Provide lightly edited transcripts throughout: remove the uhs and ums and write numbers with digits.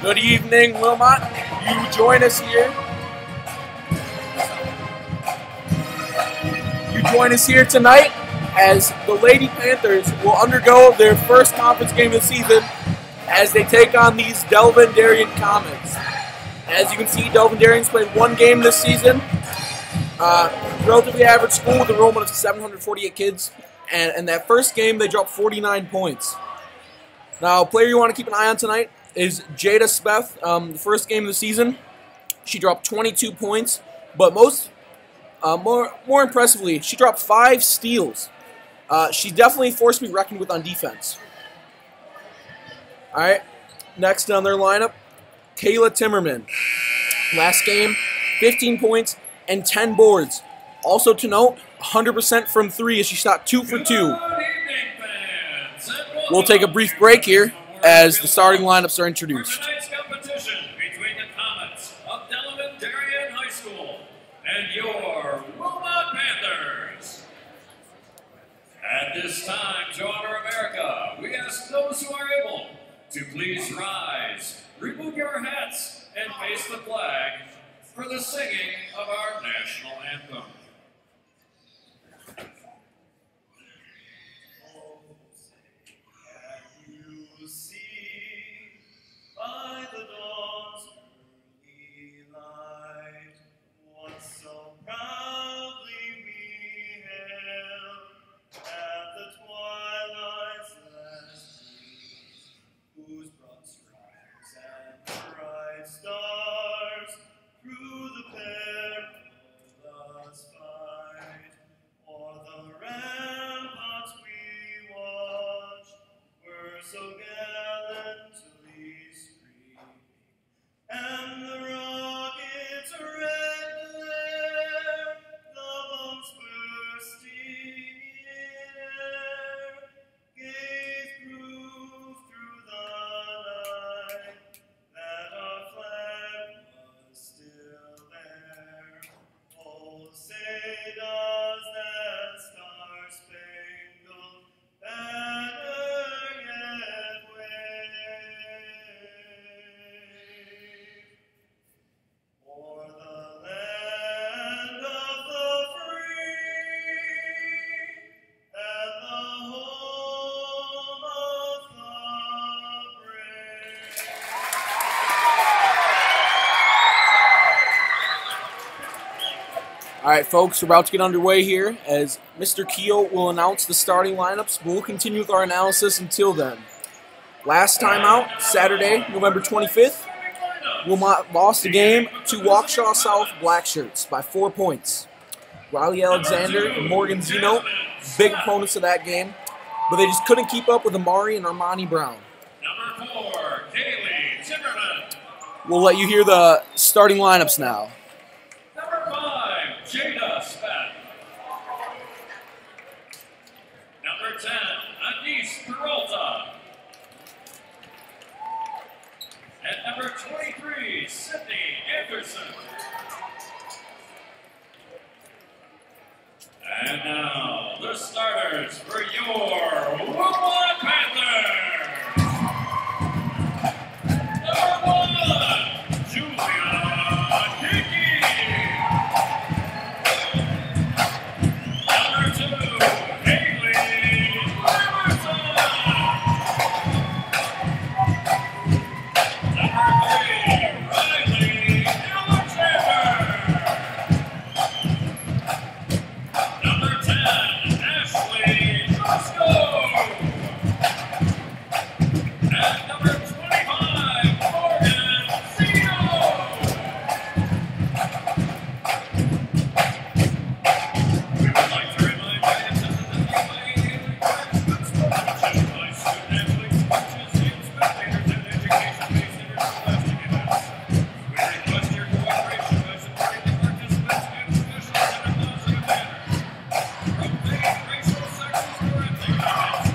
Good evening, Wilmot. You join us here. Tonight as the Lady Panthers will undergo their first conference game of the season as they take on these Delavan-Darien Comets. As you can see, Delavan-Darien's played one game this season. Relatively average school with an enrollment of 748 kids. And in that first game, they dropped 49 points. Now, a player you want to keep an eye on tonight is Jada Speth. The first game of the season, she dropped 22 points. But more impressively, she dropped 5 steals. She's definitely a force to be reckoned with on defense. All right, next on their lineup, Kayla Timmerman. Last game, 15 points and 10 boards. Also to note, 100% from 3 as she shot 2 for 2. We'll take a brief break here as the starting lineups are introduced. Tonight's competition between the Comets of Delavan-Darien High School and your Wilmot Panthers. At this time, to honor America, we ask those who are able to please rise, remove your hats, and face the flag for the singing of our national anthem. All right, folks, we're about to get underway here as Mr. Keel will announce the starting lineups. We'll continue with our analysis until then. Last time out, Saturday, November 25th, Wilmot lost the game to Waukesha South Blackshirts by 4 points. Riley Alexander and Morgan Zeno, big opponents of that game, but they just couldn't keep up with Amari and Armani Brown. Number 4, Kaylee Timmerman. We'll let you hear the starting lineups now. Number 5, Jada Speth. Number 10, Anise Peralta. And number 23, Sydney Anderson. And now, the starters for your Wilmot Panthers. Number 1, Julia Hickey. Number 2, Haley Emerson. Number 3, Riley Alexander. Number 10, Ashley Josko. And number 25, Morgan Zeno. We would like to remind fans that the WIA requires good sportsmanship by student athletes, coaches, and spectators at education-based interscholastic events. We request your cooperation by supporting the participants and officials in a positive manner. From vague racial, sexist, or ethnic comments,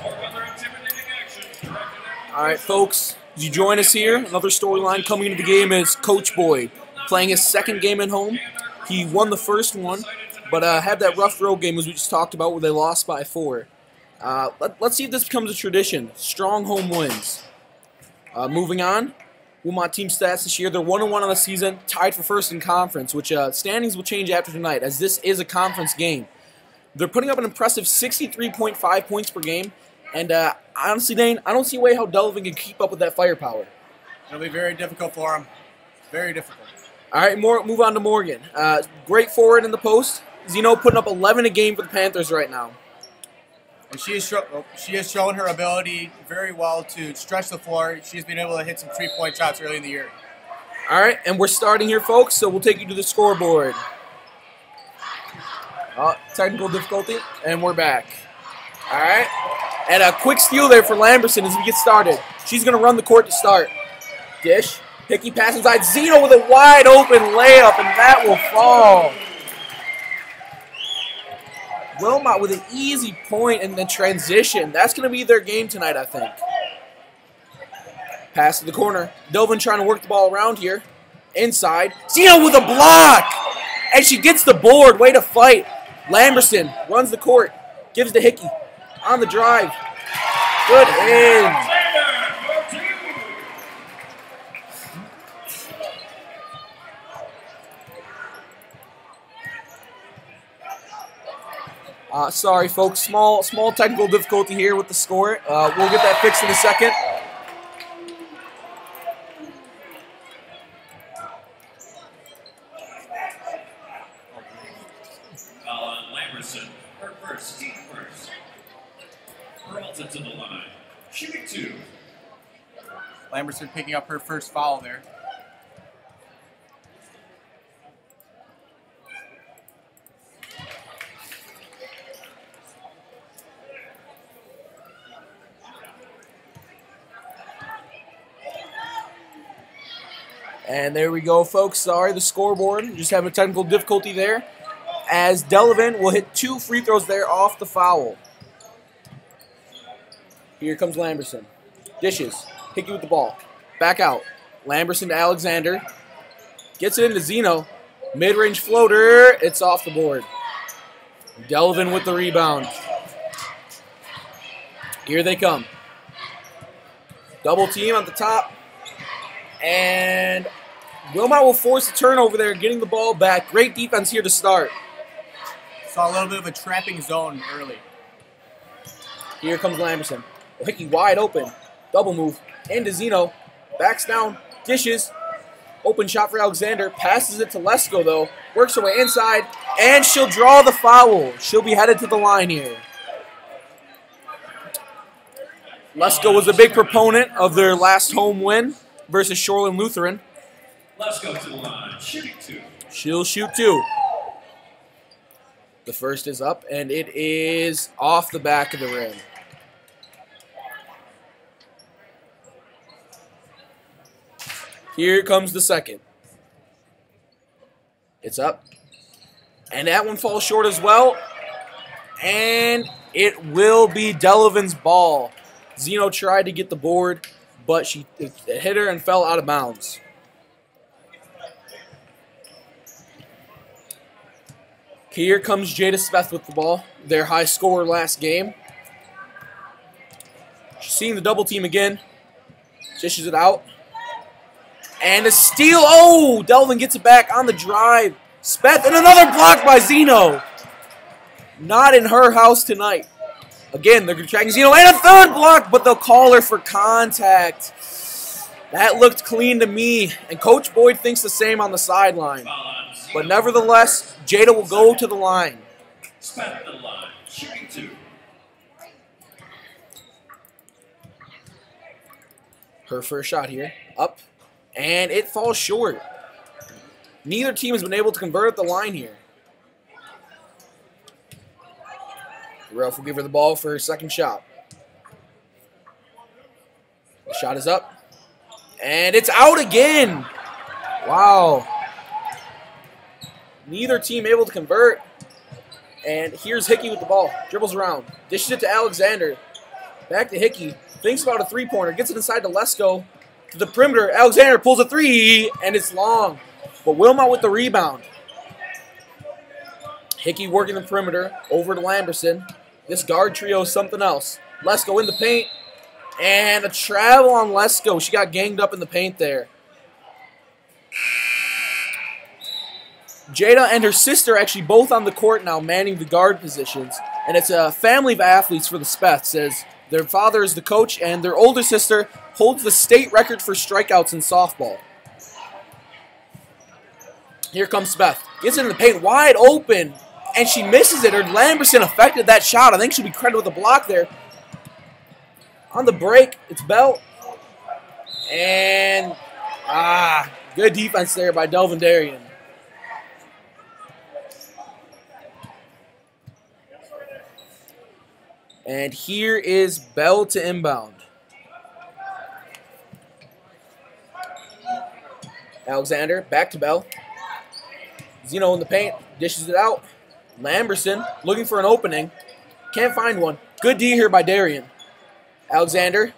or other intimidating actions directed at All right, folks, as you join us here, another storyline coming into the game is Coach Boyd playing his second game at home. He won the first one, but had that rough road game as we just talked about where they lost by 4. Let's see if this becomes a tradition. Strong home wins. Moving on, Wilmot team stats this year. They're 1-1 on the season, tied for first in conference, which standings will change after tonight, as this is a conference game. They're putting up an impressive 63.5 points per game, and honestly, Dane, I don't see a way how Delavan can keep up with that firepower. It'll be very difficult for him. Very difficult. All right, move on to Morgan. Great forward in the post. Zeno putting up 11 a game for the Panthers right now. And she has shown her ability very well to stretch the floor. She's been able to hit some three-point shots early in the year. All right, and we're starting here, folks, so we'll take you to the scoreboard. Technical difficulty, and we're back. All right, and a quick steal there for Lamberson as we get started. She's going to run the court to start. Dish, Hickey pass inside. Zeno with a wide open layup, and that will fall. Wilmot with an easy point in the transition. That's going to be their game tonight, I think. Pass to the corner. Delavan trying to work the ball around here. Inside. Zeno with a block! And she gets the board. Way to fight. Lamberson runs the court. Gives to Hickey. On the drive. Good in. Sorry, folks. Small technical difficulty here with the score. We'll get that fixed in a second. Lamberson, her first, team first. Peralta to the line, shooting 2. Lamberson picking up her first foul there. And there we go, folks. Sorry, the scoreboard. Just having a technical difficulty there. As Delavan will hit 2 free throws there off the foul. Here comes Lamberson. Dishes. Hickey with the ball. Back out. Lamberson to Alexander. Gets it into Zeno. Mid-range floater. It's off the board. Delavan with the rebound. Here they come. Double team on the top. And Wilmot will force a turnover there, getting the ball back. Great defense here to start. Saw a little bit of a trapping zone early. Here comes Lamberson. Hickey wide open. Double move. Into Zeno. Backs down. Dishes. Open shot for Alexander. Passes it to Lesko, though. Works her way inside. And she'll draw the foul. She'll be headed to the line here. Lesko was a big proponent of their last home win versus Shoreland Lutheran. Let's go to the line, shooting 2. She'll shoot 2. The first is up, and it is off the back of the rim. Here comes the second. It's up. And that one falls short as well. And it will be Delavan's ball. Zeno tried to get the board, but it hit her and fell out of bounds. Here comes Jada Smith with the ball, their high scorer last game. She's seeing the double team again. Dishes it out. And a steal. Oh, Delavan gets it back on the drive. Smith, and another block by Zeno. Not in her house tonight. Again, they're tracking Zeno, and a third block, but they'll call her for contact. That looked clean to me, and Coach Boyd thinks the same on the sideline. But nevertheless, Jada will go to the line. Smith to the line, shooting 2. Her first shot here, up, and it falls short. Neither team has been able to convert at the line here. The ref will give her the ball for her second shot. The shot is up. And it's out again. Wow. Neither team able to convert. And here's Hickey with the ball. Dribbles around. Dishes it to Alexander. Back to Hickey. Thinks about a three-pointer. Gets it inside to Lesko. To the perimeter. Alexander pulls a three. And it's long. But Wilmot with the rebound. Hickey working the perimeter over to Lamberson. This guard trio is something else. Lesko in the paint. And a travel on Lesko. She got ganged up in the paint there. Jada and her sister actually both on the court now manning the guard positions. And it's a family of athletes for the Speths, as their father is the coach and their older sister holds the state record for strikeouts in softball. Here comes Speth. Gets it in the paint wide open, and she misses it. Or Lamberson affected that shot. I think she'll be credited with a block there. On the break, it's Bell. And, good defense there by Delavan-Darien. And here is Bell to inbound. Alexander, back to Bell. Zeno in the paint, dishes it out. Lamberson looking for an opening. Can't find one. Good D here by Darien. Alexander,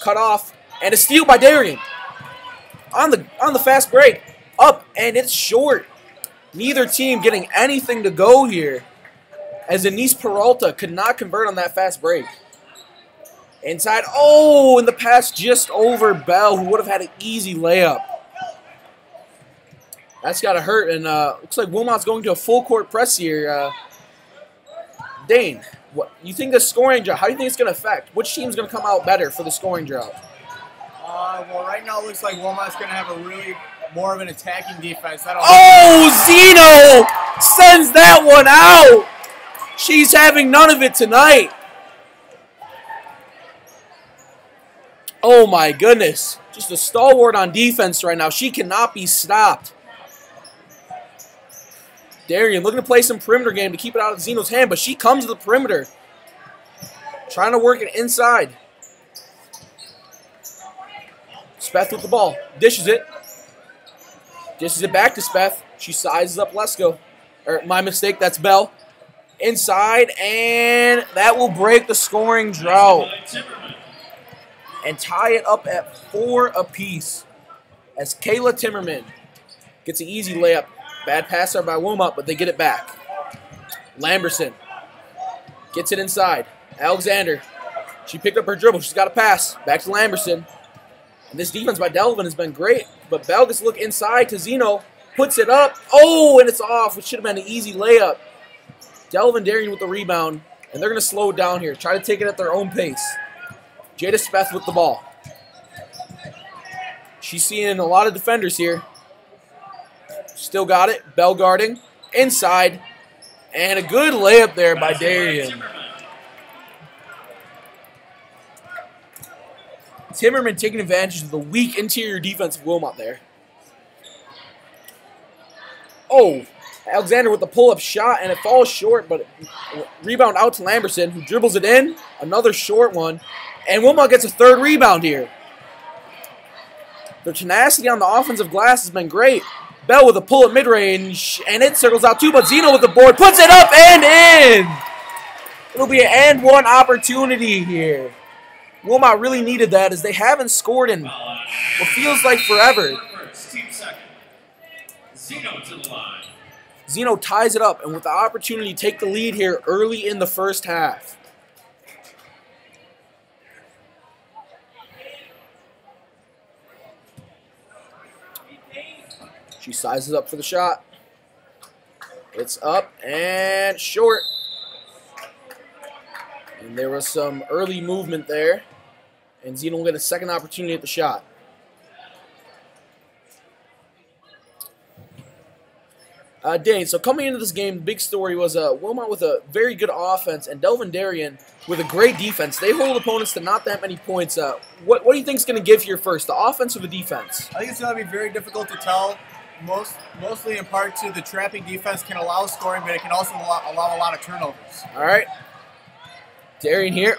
cut off, and a steal by Darien. On the fast break, up, and it's short. Neither team getting anything to go here, as Denise Peralta could not convert on that fast break. Inside, and the pass just over Bell, who would have had an easy layup. That's got to hurt, and looks like Wilmot's going to a full court press here. Dane, what you think the scoring drought? How do you think it's going to affect? Which team's going to come out better for the scoring drought? Well, right now it looks like Wilmot's going to have a really more of an attacking defense. Zeno sends that one out. She's having none of it tonight. Oh my goodness. Just a stalwart on defense right now. She cannot be stopped. Darien looking to play some perimeter game to keep it out of Zeno's hand, but she comes to the perimeter. Trying to work it inside. Speth with the ball. Dishes it. Dishes it back to Speth. She sizes up Lesko. My mistake, that's Bell. Inside, and that will break the scoring drought. And tie it up at 4 apiece. As Kayla Timmerman gets an easy layup. Bad pass there by Wilmot, but they get it back. Lamberson gets it inside. Alexander, she picked up her dribble. She's got a pass. Back to Lamberson. And this defense by Delavan has been great. But Bell gets to look inside to Zeno. Puts it up. And it's off, which should have been an easy layup. Delavan-Darien with the rebound. And they're going to slow it down here. Try to take it at their own pace. Jada Speth with the ball. She's seeing a lot of defenders here. Still got it. Bell guarding. Inside. And a good layup there by Darien. Timmerman taking advantage of the weak interior defense of Wilmot there. Alexander with the pull-up shot, and it falls short, but rebound out to Lamberson, who dribbles it in. Another short one. And Wilmot gets a third rebound here. Their tenacity on the offensive glass has been great. Bell with a pull at mid-range, and it circles out too, but Zeno with the board puts it up and in! It'll be an and one opportunity here. Wilmot really needed that, as they haven't scored in what feels like forever. Zeno to the line. Zeno ties it up, and with the opportunity to take the lead here early in the first half. She sizes up for the shot. It's up and short. And there was some early movement there. And Zeno will get a second opportunity at the shot. Dane, so coming into this game, the big story was Wilmot with a very good offense and Delavan-Darien with a great defense. They hold opponents to not that many points. What do you think is going to give here first, the offense or the defense? I think it's going to be very difficult to tell. Mostly in part to the trapping defense can allow scoring, but it can also allow a lot of turnovers. All right. Darien here.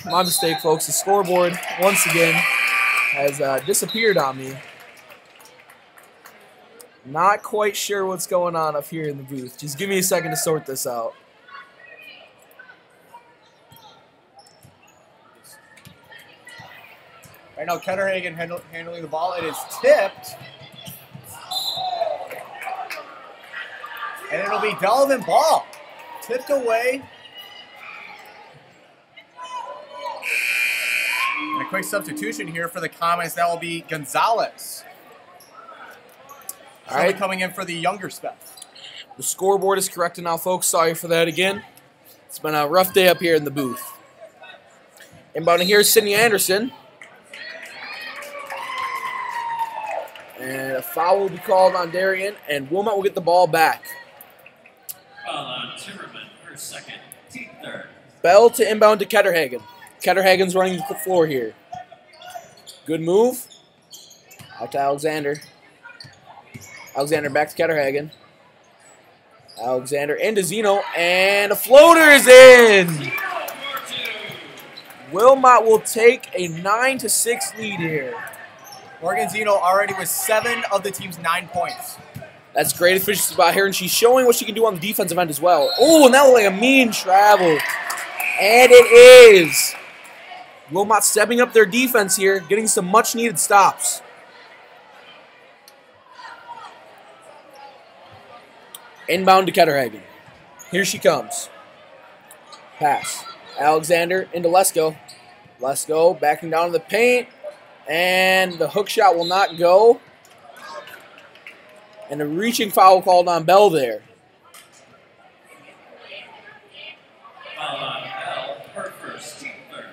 My mistake, folks. The scoreboard, once again, has disappeared on me. Not quite sure what's going on up here in the booth. Just give me a second to sort this out. Right now, Ketterhagen handling the ball. It is tipped. And it'll be Delavan ball. Tipped away. quick substitution here for the Comets. That will be Gonzalez. All right. Coming in for the younger Speth. The scoreboard is corrected now, folks. Sorry for that again. It's been a rough day up here in the booth. Inbounding here is Sydney Anderson. And a foul will be called on Darien, and Wilmot will get the ball back. Foul on Timmerman, her second, team third. Bell to inbound to Ketterhagen. Ketterhagen's running the floor here. Good move. Out to Alexander. Alexander back to Ketterhagen. Alexander into Zeno, and a floater is in! Wilmot will take a 9-6 lead here. Morgan Zeno already with 7 of the team's 9 points. That's great efficiency by her, and she's showing what she can do on the defensive end as well. Oh, and that looked like a mean travel. And it is. Wilmot stepping up their defense here, getting some much-needed stops. Inbound to Ketterhagen. Here she comes. Pass. Alexander into Lesko. Lesko backing down to the paint. And the hook shot will not go. And a reaching foul called on Bell there. Foul on Bell, her first, team third.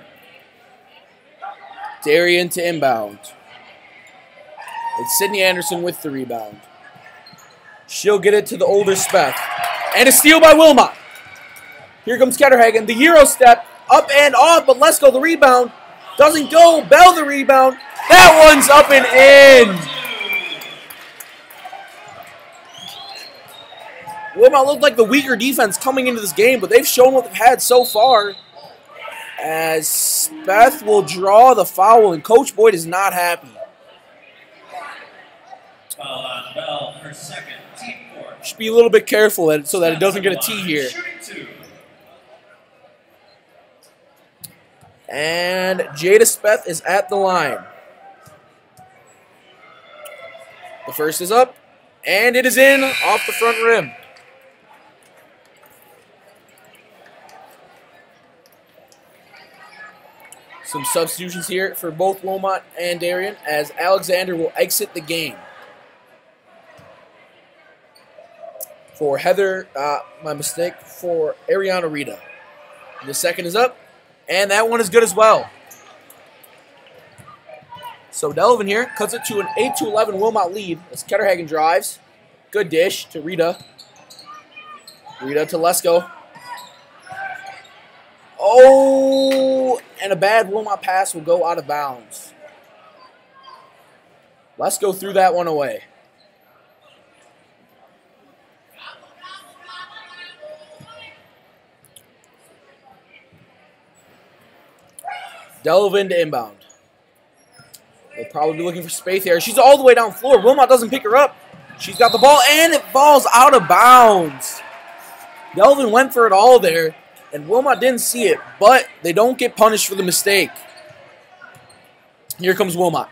Darien to inbound. It's Sydney Anderson with the rebound. She'll get it to the older Speth. And a steal by Wilmot. Here comes Ketterhagen. The Euro step. Up and off, but Lesko the rebound. Doesn't go. Bell the rebound. That one's up and in. Wilmot looked like the weaker defense coming into this game, but they've shown what they've had so far. As Speth will draw the foul, and Coach Boyd is not happy. Foul on Bell, her second, team fourth. Should be a little bit careful so that it doesn't get a T here. Shooting two. And Jada Speth is at the line. The first is up, and it is in off the front rim. Some substitutions here for both Wilmot and Darien as Alexander will exit the game. For Heather, for Ariana Rita. The second is up, and that one is good as well. So Delavan here cuts it to an 8-11 Wilmot lead as Ketterhagen drives. Good dish to Rita. Rita to Lesko. Oh, and a bad Wilmot pass will go out of bounds. Lesko threw that one away. Delavan to inbound. They'll probably be looking for space here. She's all the way down floor. Wilmot doesn't pick her up. She's got the ball, and it falls out of bounds. Delavan went for it all there, and Wilmot didn't see it, but they don't get punished for the mistake. Here comes Wilmot.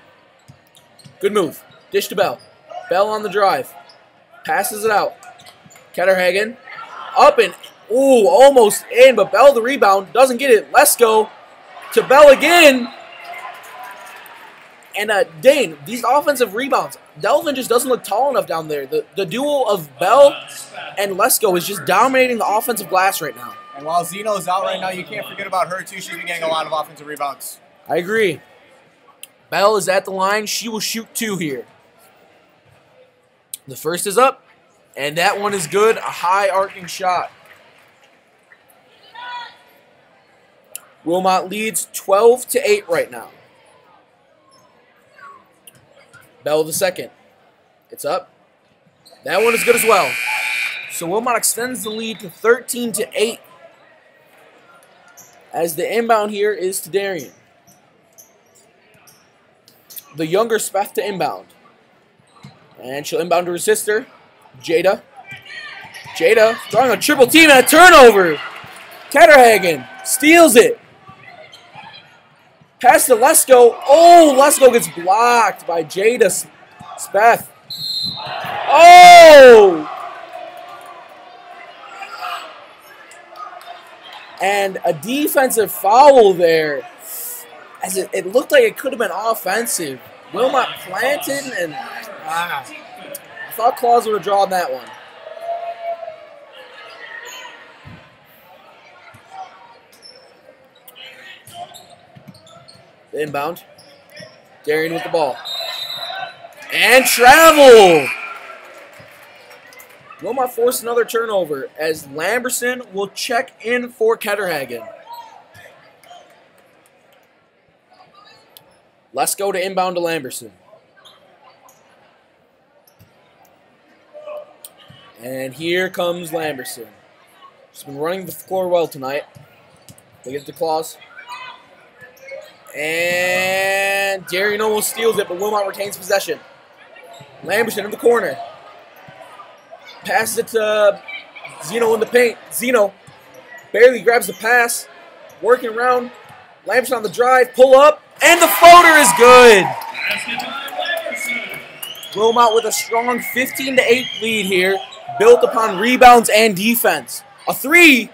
Good move. Dish to Bell. Bell on the drive. Passes it out. Ketterhagen. Up and, ooh, almost in, but Bell the rebound. Doesn't get it. Lesko to Bell again. And Dane, these offensive rebounds, Delavan just doesn't look tall enough down there. The duo of Bell and Lesko is just dominating the offensive glass right now. And while Zeno's out right now, you can't forget about her too. She's been getting a lot of offensive rebounds. I agree. Bell is at the line. She will shoot 2 here. The first is up, and that one is good. A high arcing shot. Wilmot leads 12-8 right now. Bell the second. It's up. That one is good as well. So Wilmot extends the lead to 13-8. As the inbound here is to Darien. The younger Speth to inbound. And she'll inbound to her sister, Jada. Jada throwing a triple team and a turnover. Ketterhagen steals it. Pass to Lesko. Oh, Lesko gets blocked by Jada Speth. Oh! And a defensive foul there As it looked like it could have been offensive. Wilmot planted, and I thought Claus would have drawn that one. Inbound. Darien with the ball. And travel! Wilmot forced another turnover as Lamberson will check in for Ketterhagen. Let's go to inbound to Lamberson. And here comes Lamberson. She's been running the floor well tonight. They get to Claus. And Darien almost steals it, but Wilmot retains possession. Lamberson in the corner. Passes it to Zeno in the paint. Zeno barely grabs the pass. Working around. Lamberson on the drive. Pull up. And the floater is good. Wilmot with a strong 15-8 lead here. Built upon rebounds and defense. A three.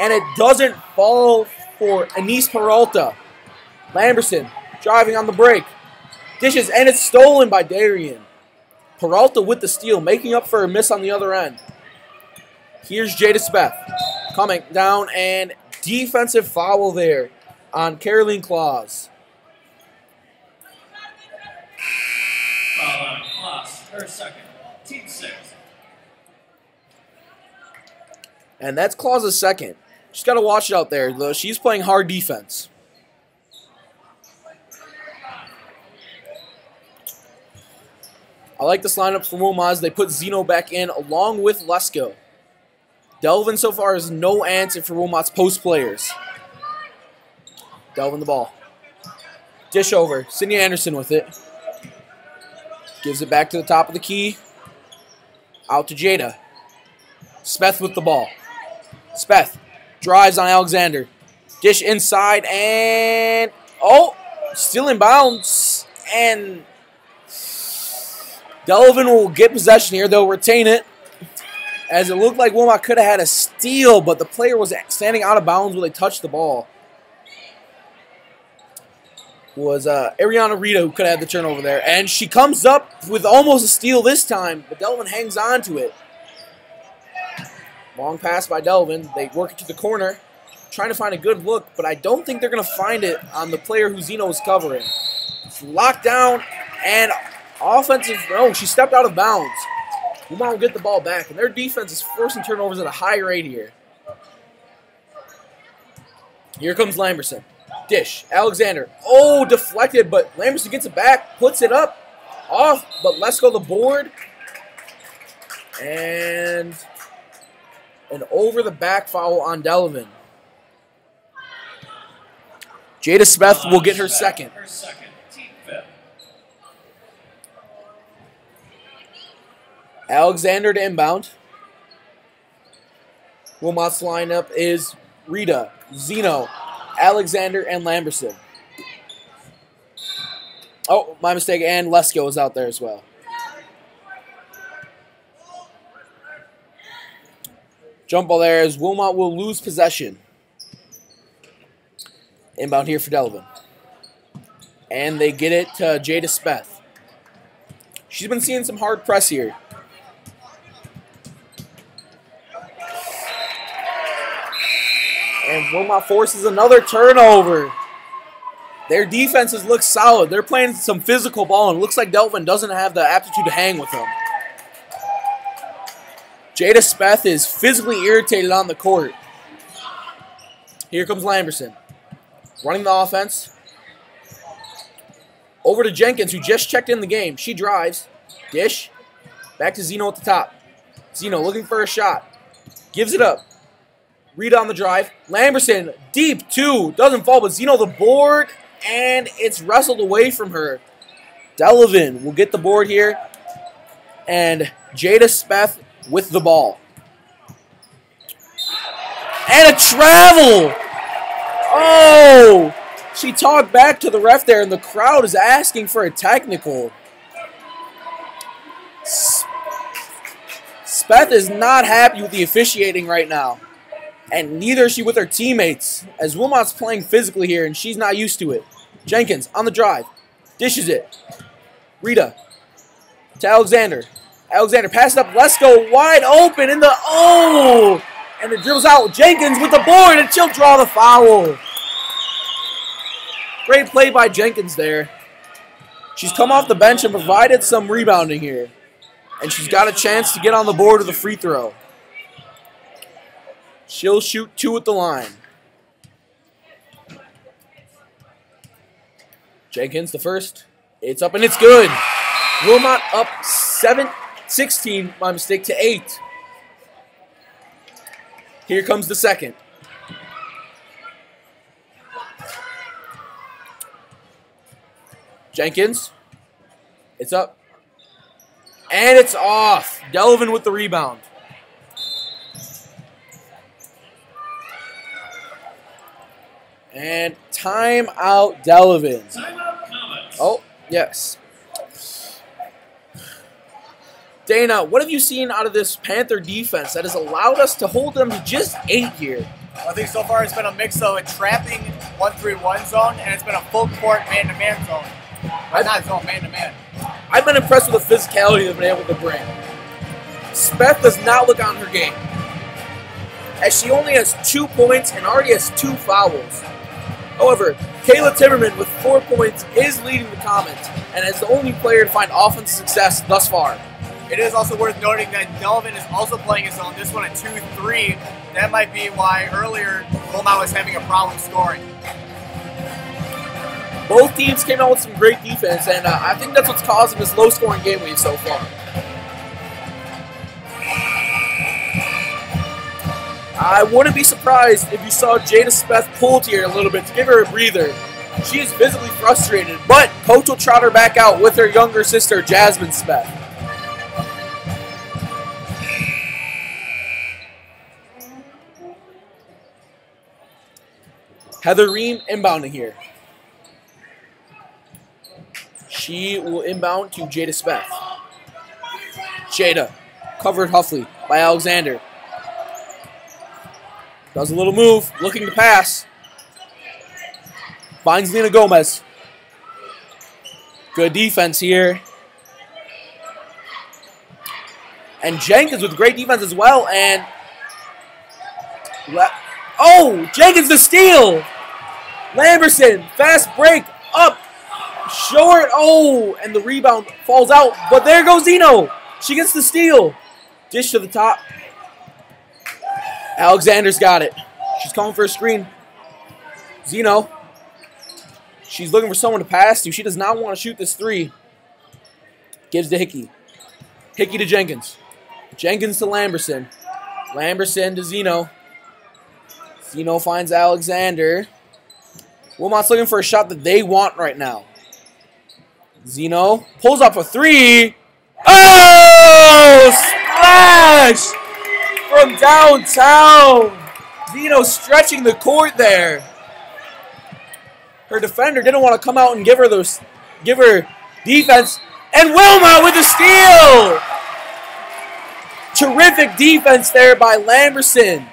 And it doesn't fall for Anise Peralta. Lamberson driving on the break. Dishes, and it's stolen by Darien. Peralta with the steal, making up for a miss on the other end. Here's Jada Speth coming down, and defensive foul there on Caroline Claus. Foul on Claus, her second, team 6. And that's Claus's second. She's got to watch it out there, though. She's playing hard defense. I like this lineup for Wilmot. They put Zeno back in along with Lesko. Delvin so far has no answer for Wilmot's post players. Delvin the ball. Dish over. Sydney Anderson with it. Gives it back to the top of the key. Out to Jada. Speth with the ball. Speth drives on Alexander. Dish inside and... oh! Still in bounds. And... Delavan will get possession here. They'll retain it. As it looked like Wilmot could have had a steal, but the player was standing out of bounds when they touched the ball. Was Ariana Rita who could have had the turnover there. And she comes up with almost a steal this time, but Delavan hangs on to it. Long pass by Delavan. They work it to the corner, trying to find a good look, but I don't think they're going to find it on the player who Zeno is covering. It's locked down, and offensive, no, she stepped out of bounds. Wilmot will get the ball back, and their defense is forcing turnovers at a high rate here. Here comes Lamberson. Dish. Alexander. Oh, deflected, but Lamberson gets it back, puts it up, off, but let's go the board. And an over-the-back foul on Delavan. Jada Speth will get her second. Alexander to inbound. Wilmot's lineup is Rita, Zeno, Alexander, and Lamberson. Oh, my mistake, and Lesko is out there as well. Jump ball there as Wilmot will lose possession. Inbound here for Delavan. And they get it to Jada Speth. She's been seeing some hard press here. And Wilmot forces another turnover. Their defenses look solid. They're playing some physical ball, and it looks like Delavan doesn't have the aptitude to hang with them. Jada Speth is physically irritated on the court. Here comes Lamberson. Running the offense. Over to Jenkins, who just checked in the game. She drives. Dish. Back to Zeno at the top. Zeno looking for a shot. Gives it up. Rita on the drive. Lamberson, deep two. Doesn't fall, but Zeno the board. And it's wrestled away from her. Delavan will get the board here. And Jada Speth with the ball. And a travel. Oh! She talked back to the ref there, and the crowd is asking for a technical. Speth is not happy with the officiating right now. And neither is she with her teammates, as Wilmot's playing physically here, and she's not used to it. Jenkins on the drive. Dishes it. Rita to Alexander. Alexander passes up. Let's go wide open in the... Oh! And it dribbles out. Jenkins with the board, and she'll draw the foul. Great play by Jenkins there. She's come off the bench and provided some rebounding here. And she's got a chance to get on the board with a free throw. She'll shoot 2 at the line. Jenkins, the first. It's up and it's good. Wilmot up 16, my mistake, to 8. Here comes the second. Jenkins. It's up. And it's off. Delavan with the rebound. And timeout Delavan. Oh, yes. Dana, what have you seen out of this Panther defense that has allowed us to hold them to just 8 here? I think so far it's been a mix of a trapping 1-3-1 zone, and it's been a full court man-to-man zone. Not zone, man-to-man. I've been impressed with the physicality they've been able to bring. Speth does not look on her game, as she only has 2 points and already has 2 fouls. However, Kayla Timmerman with 4 points is leading the comments and is the only player to find offensive success thus far. It is also worth noting that Delavan is also playing his zone, this one at 2-3. That might be why earlier Wilmot was having a problem scoring. Both teams came out with some great defense, and I think that's what's causing this low-scoring game we've so far. I wouldn't be surprised if you saw Jada Speth pulled here a little bit to give her a breather. She is visibly frustrated, but Coach will trot her back out with her younger sister, Jasmine Speth. Heather Ream inbounding here. She will inbound to Jada Speth. Jada, covered Huffley by Alexander. Does a little move, looking to pass. Finds Lena Gomez. Good defense here. And Jenkins with great defense as well. And oh, Jenkins the steal. Lamberson, fast break, up, short. Oh, and the rebound falls out. But there goes Zeno. She gets the steal. Dish to the top. Alexander's got it. She's calling for a screen. Zeno. She's looking for someone to pass to. She does not want to shoot this 3. Gives to Hickey. Hickey to Jenkins. Jenkins to Lamberson. Lamberson to Zeno. Zeno finds Alexander. Wilmot's looking for a shot that they want right now. Zeno pulls up a 3. Oh! Splash! From downtown. Zeno stretching the court there. Her defender didn't want to come out and give her defense. And Wilmot with the steal! Terrific defense there by Lamberson.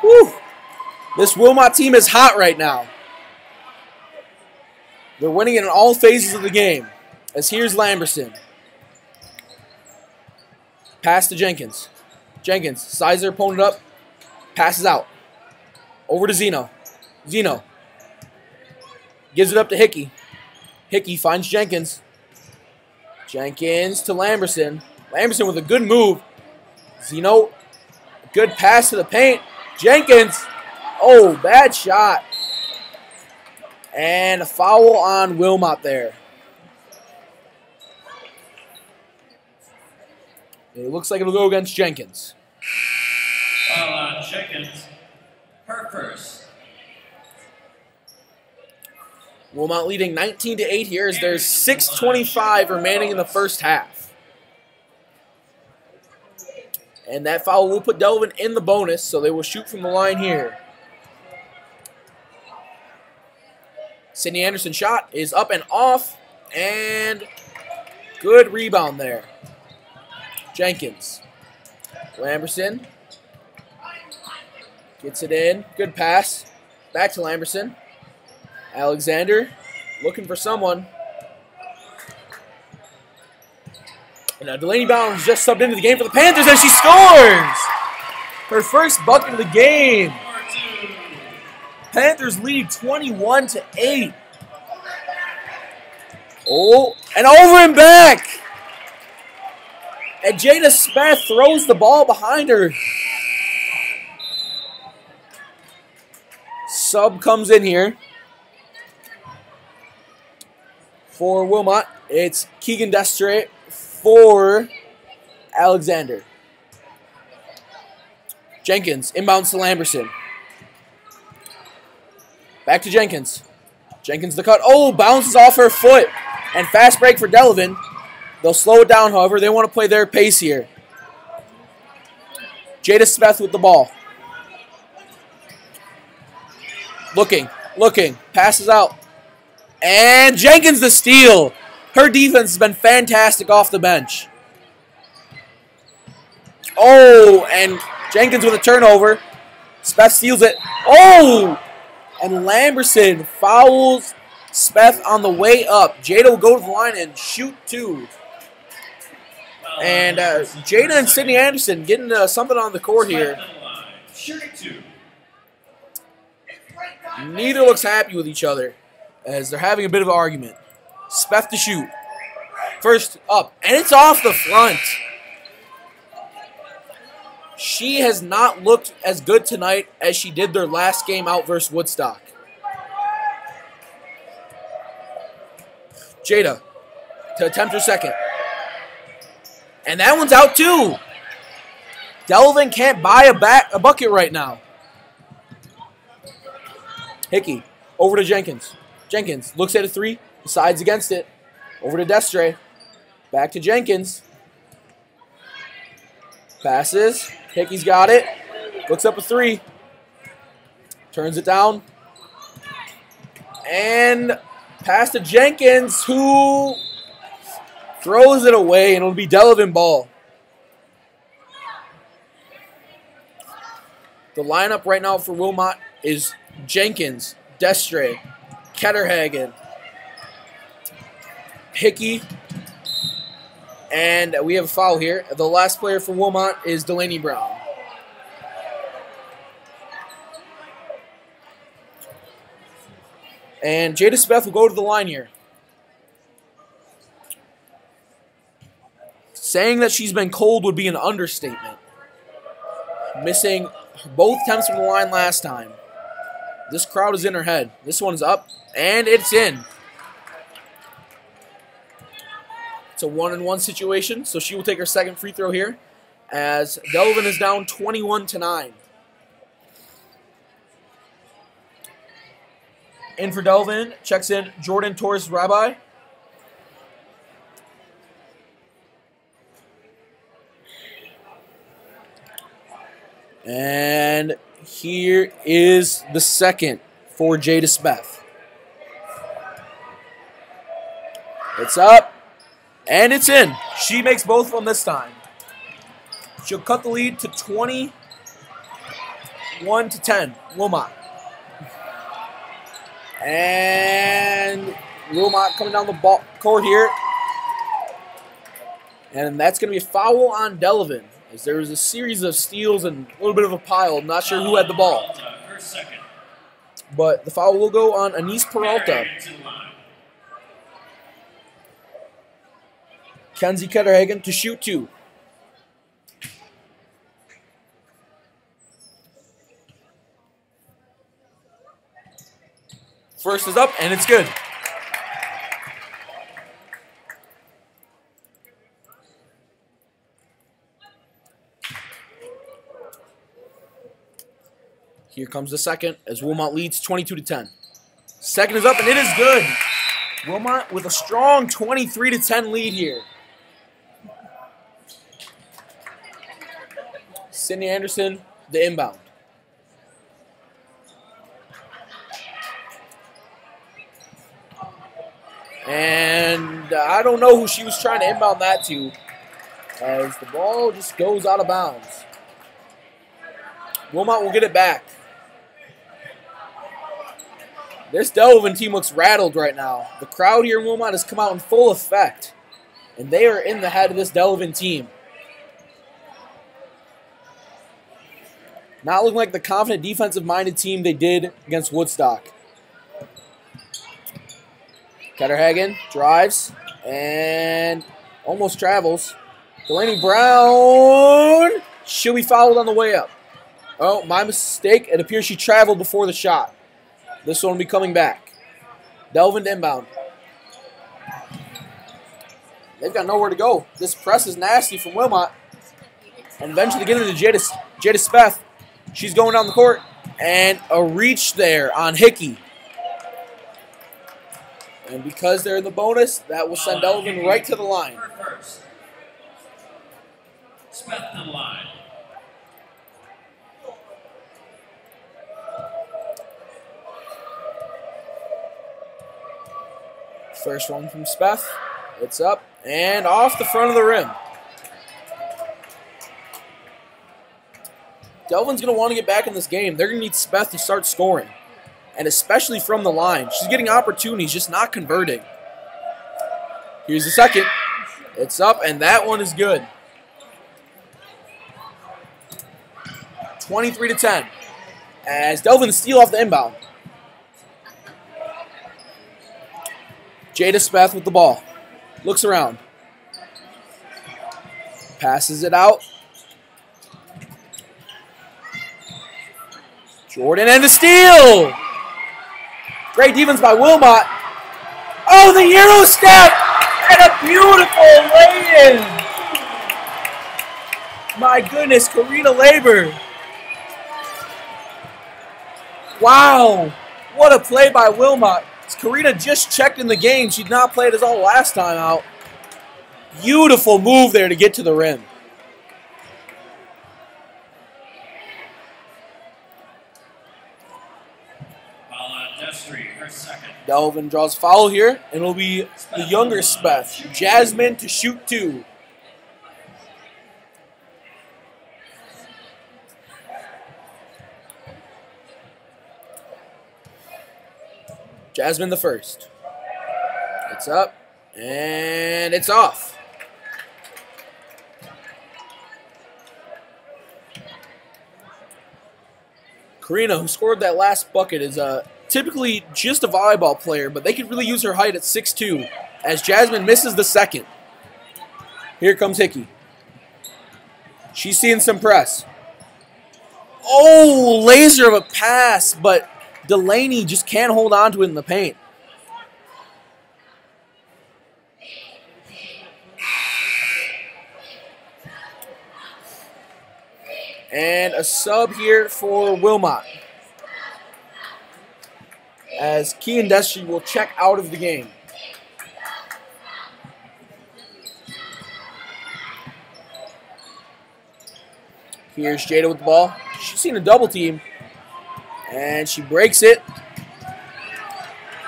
Whew. This Wilmot team is hot right now. They're winning in all phases of the game. As here's Lamberson. Pass to Jenkins. Jenkins sizes her opponent up. Passes out. Over to Zeno. Zeno. Gives it up to Hickey. Hickey finds Jenkins. Jenkins to Lamberson. Lamberson with a good move. Zeno. Good pass to the paint. Jenkins. Oh, bad shot. And a foul on Wilmot there. It looks like it'll go against Jenkins. Foul on Jenkins. Her first. Wilmot leading 19-8 here as there's 6:25 remaining in the first half. And that foul will put Delavan in the bonus, so they will shoot from the line here. Sydney Anderson's shot is up and off, and good rebound there. Jenkins. Lamberson gets it in. Good pass. Back to Lamberson. Alexander looking for someone. And now Delaney Bounds just subbed into the game for the Panthers, and she scores! Her first bucket of the game. Panthers lead 21-8. Oh, and over and back. And Jada Smith throws the ball behind her. Sub comes in here for Wilmot. It's Keegan Destre for Alexander. Jenkins inbounds to Lamberson. Back to Jenkins. Jenkins the cut. Oh, bounces off her foot. And fast break for Delavan. They'll slow it down, however. They want to play their pace here. Jada Smith with the ball. Looking. Passes out. And Jenkins the steal. Her defense has been fantastic off the bench. Oh, and Jenkins with a turnover. Smith steals it. Oh! And Lamberson fouls Smith on the way up. Jada will go to the line and shoot two. And Jada and Sydney Anderson getting something on the court here. Neither looks happy with each other as they're having a bit of an argument. Smith to shoot. First up, and it's off the front. She has not looked as good tonight as she did their last game out versus Woodstock. Jada to attempt her second. And that one's out too. Delavan can't buy a bucket right now. Hickey over to Jenkins. Jenkins looks at a three, decides against it. Over to Destre. Back to Jenkins. Passes. Hickey's got it. Looks up a three. Turns it down. And pass to Jenkins, who throws it away, and it'll be Delavan ball. The lineup right now for Wilmot is Jenkins, Destre, Ketterhagen, Hickey, and we have a foul here. The last player for Wilmot is Delaney Brown. And Jada Smith will go to the line here. Saying that she's been cold would be an understatement. Missing both attempts from the line last time. This crowd is in her head. This one's up, and it's in. It's a 1-on-1 situation, so she will take her second free throw here as Delavan is down 21-9. In for Delavan, checks in Jordan Torres-Rabbi. And here is the second for Jada Smith. It's up, and it's in. She makes both of them this time. She'll cut the lead to 21-10, Wilmot. And Wilmot coming down the court here. And that's going to be a foul on Delavan, as there was a series of steals and a little bit of a pile. I'm not sure who had the ball. But the foul will go on Anise Peralta. Kenzie Ketterhagen to shoot two. First is up, and it's good. Here comes the second as Wilmot leads 22-10. Second is up, and it is good. Wilmot with a strong 23-10 lead here. Sydney Anderson, the inbound. And I don't know who she was trying to inbound that to. as the ball just goes out of bounds. Wilmot will get it back. This Delavan team looks rattled right now. The crowd here in Wilmot has come out in full effect, and they are in the head of this Delavan team. Not looking like the confident defensive-minded team they did against Woodstock. Ketterhagen drives and almost travels. Delaney Brown, she'll be fouled on the way up. Oh, my mistake. It appears she traveled before the shot. This one will be coming back. Delavan inbound. They've got nowhere to go. This press is nasty from Wilmot. And eventually they get into Jada Speth. She's going down the court. And a reach there on Hickey. And because they're in the bonus, that will send Delavan right to the line. Speth on the line. First one from Speth. It's up and off the front of the rim. Delavan's going to want to get back in this game. They're going to need Speth to start scoring, and especially from the line. She's getting opportunities, just not converting. Here's the second. It's up, and that one is good. 23-10. As Delavan steal off the inbound. Jada Speth with the ball. Looks around. Passes it out. Jordan and the steal! Great defense by Wilmot. Oh, the Euro step! And a beautiful lay-in! My goodness, Karina Labor. Wow, what a play by Wilmot. Karina just checked in the game. She did not play it as all last time out. Beautiful move there to get to the rim. Delavan draws foul here, and it'll be the younger Speth, Jasmine, to shoot two. Jasmine the first. It's up, and it's off. Karina, who scored that last bucket, is typically just a volleyball player, but they could really use her height at 6'2", as Jasmine misses the second. Here comes Hickey. She's seeing some press. Oh, laser of a pass, but Delaney just can't hold on to it in the paint. And a sub here for Wilmot, as Kean Destry will check out of the game. Here's Jada with the ball. She's seen a double team. And she breaks it.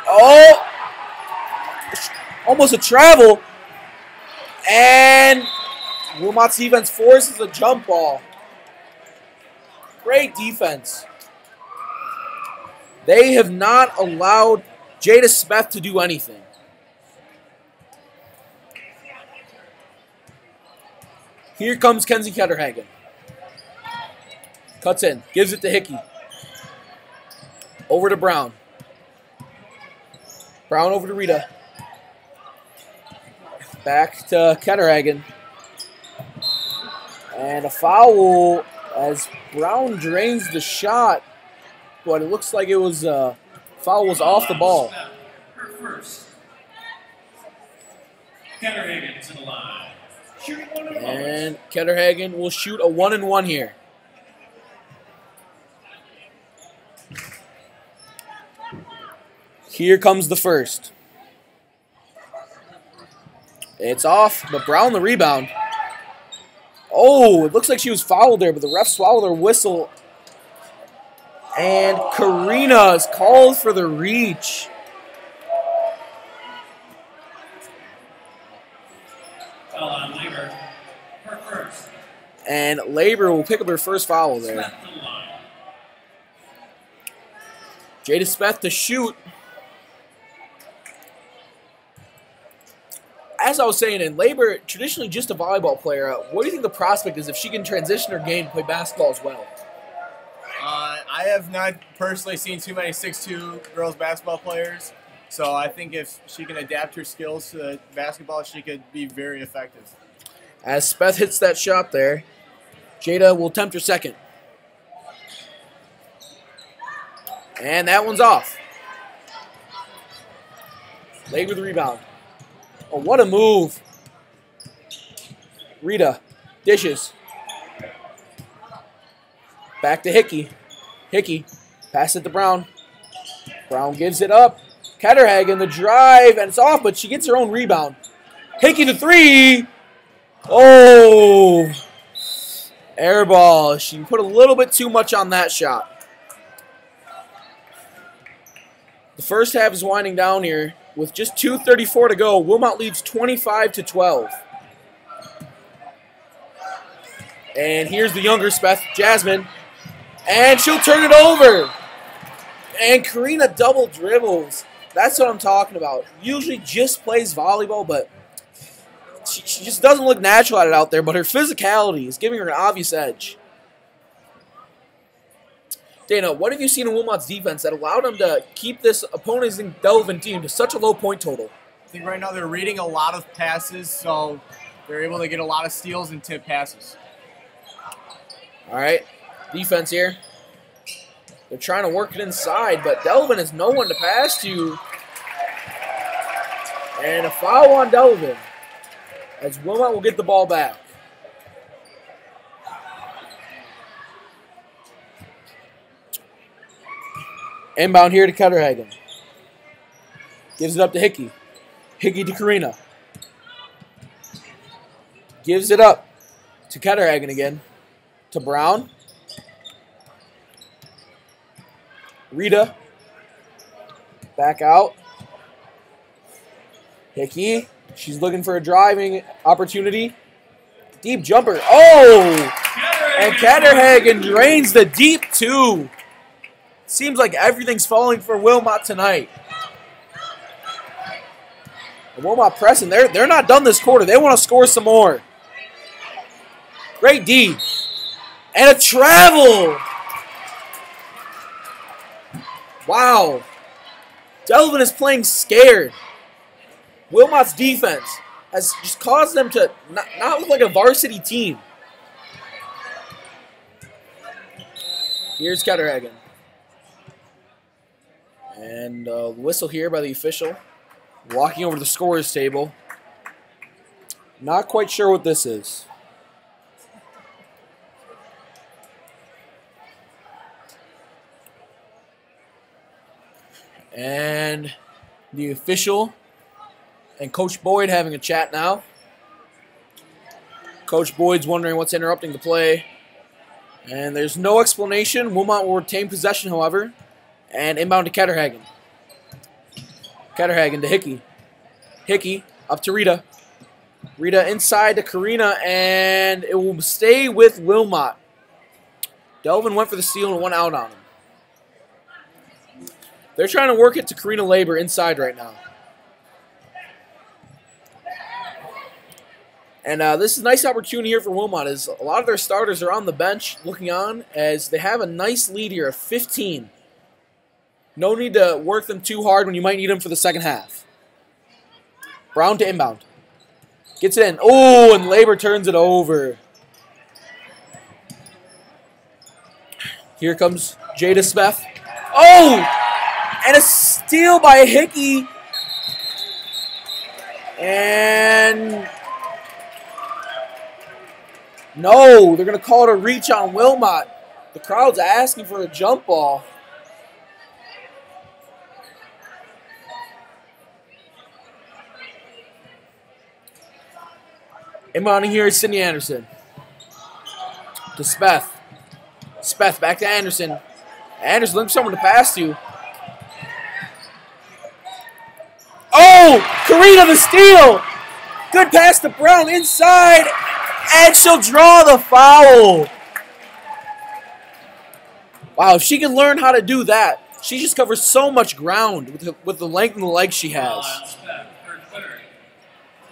Oh! Almost a travel. And Wilmot's defense forces a jump ball. Great defense. They have not allowed Jada Speth to do anything. Here comes Kenzie Ketterhagen. Cuts in. Gives it to Hickey. Over to Brown. Brown over to Rita. Back to Ketterhagen. And a foul as Brown drains the shot. But it looks like it was foul was off the ball. Her first. Ketterhagen to the line. Shooting 1-1. And Ketterhagen will shoot a 1-and-1 here. Here comes the first. It's off, but Brown the rebound. Oh, it looks like she was fouled there, but the ref swallowed her whistle. And Karina is called for the reach. Foul on Labor. Her first. And Labor will pick up her first foul there. Smith to the line. Jada Smith to shoot. As I was saying, in Labor, traditionally just a volleyball player, what do you think the prospect is if she can transition her game to play basketball as well? I have not personally seen too many 6'2" girls basketball players, so I think if she can adapt her skills to basketball, she could be very effective. As Smith hits that shot there, Jada will attempt her second. And that one's off. Labor with the rebound. Oh, what a move. Rita dishes. Back to Hickey. Hickey, pass it to Brown. Brown gives it up. Ketterhagen, the drive, and it's off, but she gets her own rebound. Hickey the three. Oh, air ball. She put a little bit too much on that shot. The first half is winding down here. With just 2:34 to go, Wilmot leads 25-12. And here's the younger Smith, Jasmine. And she'll turn it over. And Karina double dribbles. That's what I'm talking about. Usually just plays volleyball, but she just doesn't look natural at it out there. But her physicality is giving her an obvious edge. Dana, what have you seen in Wilmot's defense that allowed them to keep this opposing Delavan team to such a low point total? I think right now they're reading a lot of passes, so they're able to get a lot of steals and tip passes. All right, defense here. They're trying to work it inside, but Delavan has no one to pass to. And a foul on Delavan, as Wilmot will get the ball back. Inbound here to Ketterhagen. Gives it up to Hickey. Hickey to Karina. Gives it up to Ketterhagen again. To Brown. Rita. Back out. Hickey. She's looking for a driving opportunity. Deep jumper. Oh! And Ketterhagen drains the deep two. Seems like everything's falling for Wilmot tonight. And Wilmot pressing. They're not done this quarter. They want to score some more. Great D. And a travel. Wow. Delavan is playing scared. Wilmot's defense has just caused them to not look like a varsity team. Here's Ketterhagen. And whistle here by the official. Walking over to the scorer's table. Not quite sure what this is. And the official and Coach Boyd having a chat now. Coach Boyd's wondering what's interrupting the play. And there's no explanation. Wilmot will retain possession, however. And inbound to Ketterhagen. Ketterhagen to Hickey. Hickey up to Rita. Rita inside to Karina, and it will stay with Wilmot. Delavan went for the steal and went out on him. They're trying to work it to Karina Labor inside right now. And this is a nice opportunity here for Wilmot, as a lot of their starters are on the bench looking on, as they have a nice lead here of 15. No need to work them too hard when you might need them for the second half. Brown to inbound. Gets it in. Oh, and Labor turns it over. Here comes Jada Smith. Oh! And a steal by Hickey. And no, they're going to call it a reach on Wilmot. The crowd's asking for a jump ball. Inbounding here is Sydney Anderson. To Speth. Speth back to Anderson. Anderson looking for someone to pass to. Oh! Karina the steal! Good pass to Brown inside. And she'll draw the foul. Wow, if she can learn how to do that, she just covers so much ground with the length and the legs she has.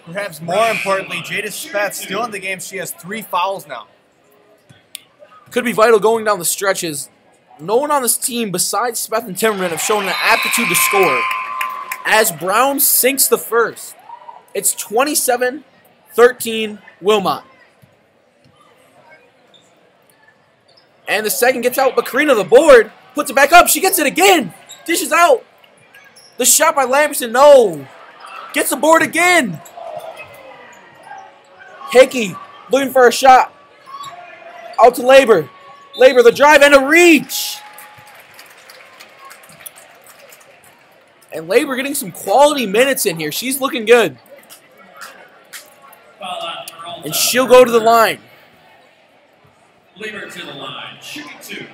Perhaps more importantly, Jada Speth still in the game. She has 3 fouls now. Could be vital going down the stretches. No one on this team besides Speth and Timmerman have shown an aptitude to score. As Brown sinks the first, it's 27-13 Wilmot. And the second gets out, but Karina, the board, puts it back up. She gets it again. Dishes out. The shot by Lamberson, no. Gets the board again. Hickey looking for a shot. Out to Labor. Labor, the drive and a reach. And Labor getting some quality minutes in here. She's looking good. And she'll go to the line. Labor to the line. Shooting 2.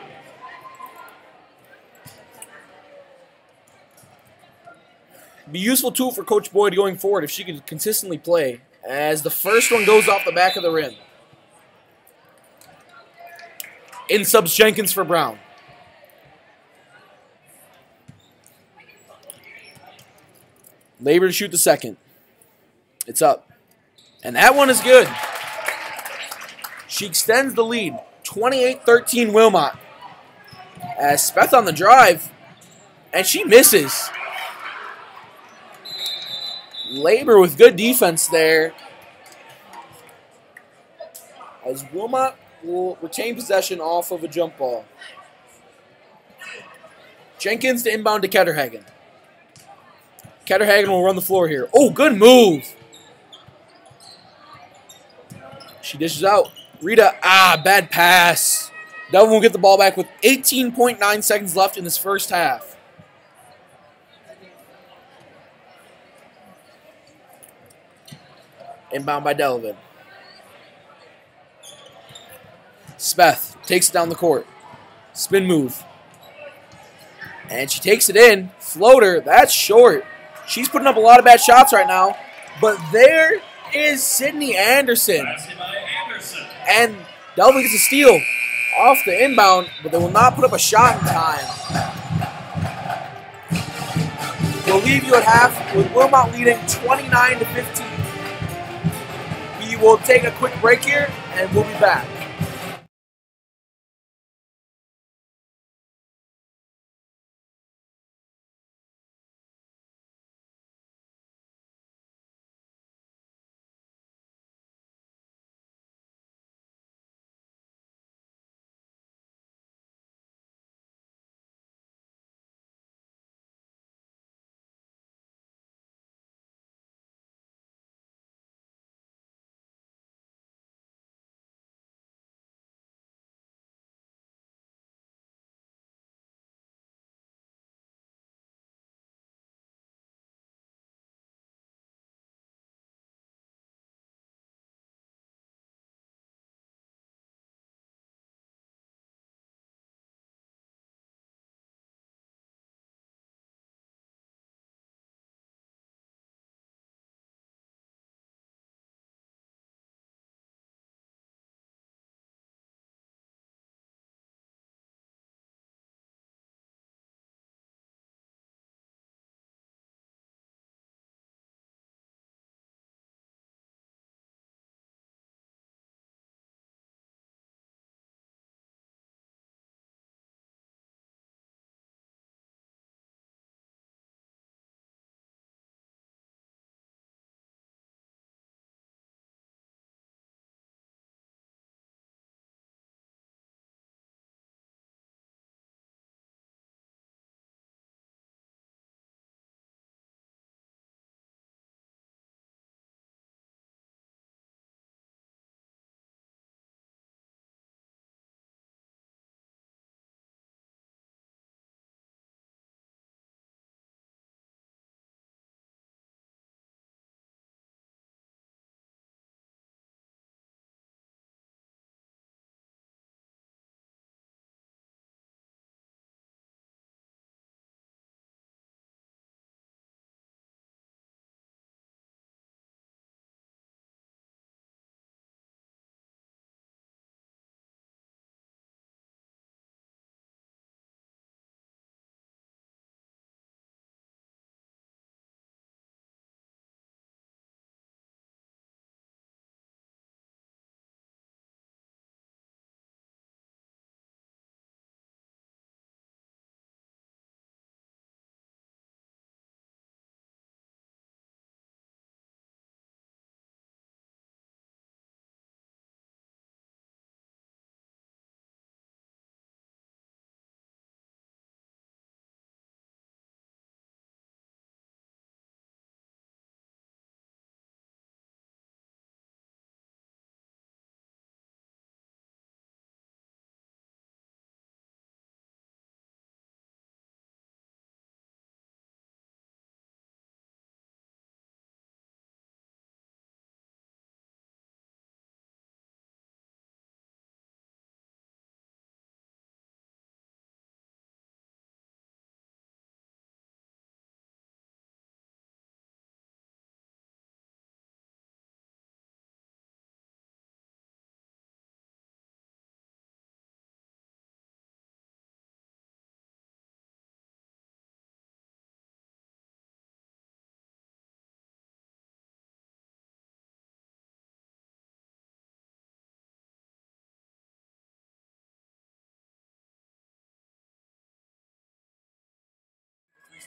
Be a useful tool for Coach Boyd going forward if she could consistently play. As the first one goes off the back of the rim. In subs Jenkins for Brown. Labor to shoot the second. It's up. And that one is good. She extends the lead. 28-13 Wilmot. As Speth on the drive. And she misses. Labor with good defense there. As Wilmot will retain possession off of a jump ball. Jenkins to inbound to Ketterhagen. Ketterhagen will run the floor here. Oh, good move. She dishes out. Rita, bad pass. Delvin will get the ball back with 18.9 seconds left in this first half. Inbound by Delavan. Speth takes it down the court. Spin move. And she takes it in. Floater, that's short. She's putting up a lot of bad shots right now. But there is Sydney Anderson. And Delvin gets a steal off the inbound, but they will not put up a shot in time. We'll leave you at half with Wilmot leading 29-15. We will take a quick break here, and we'll be back.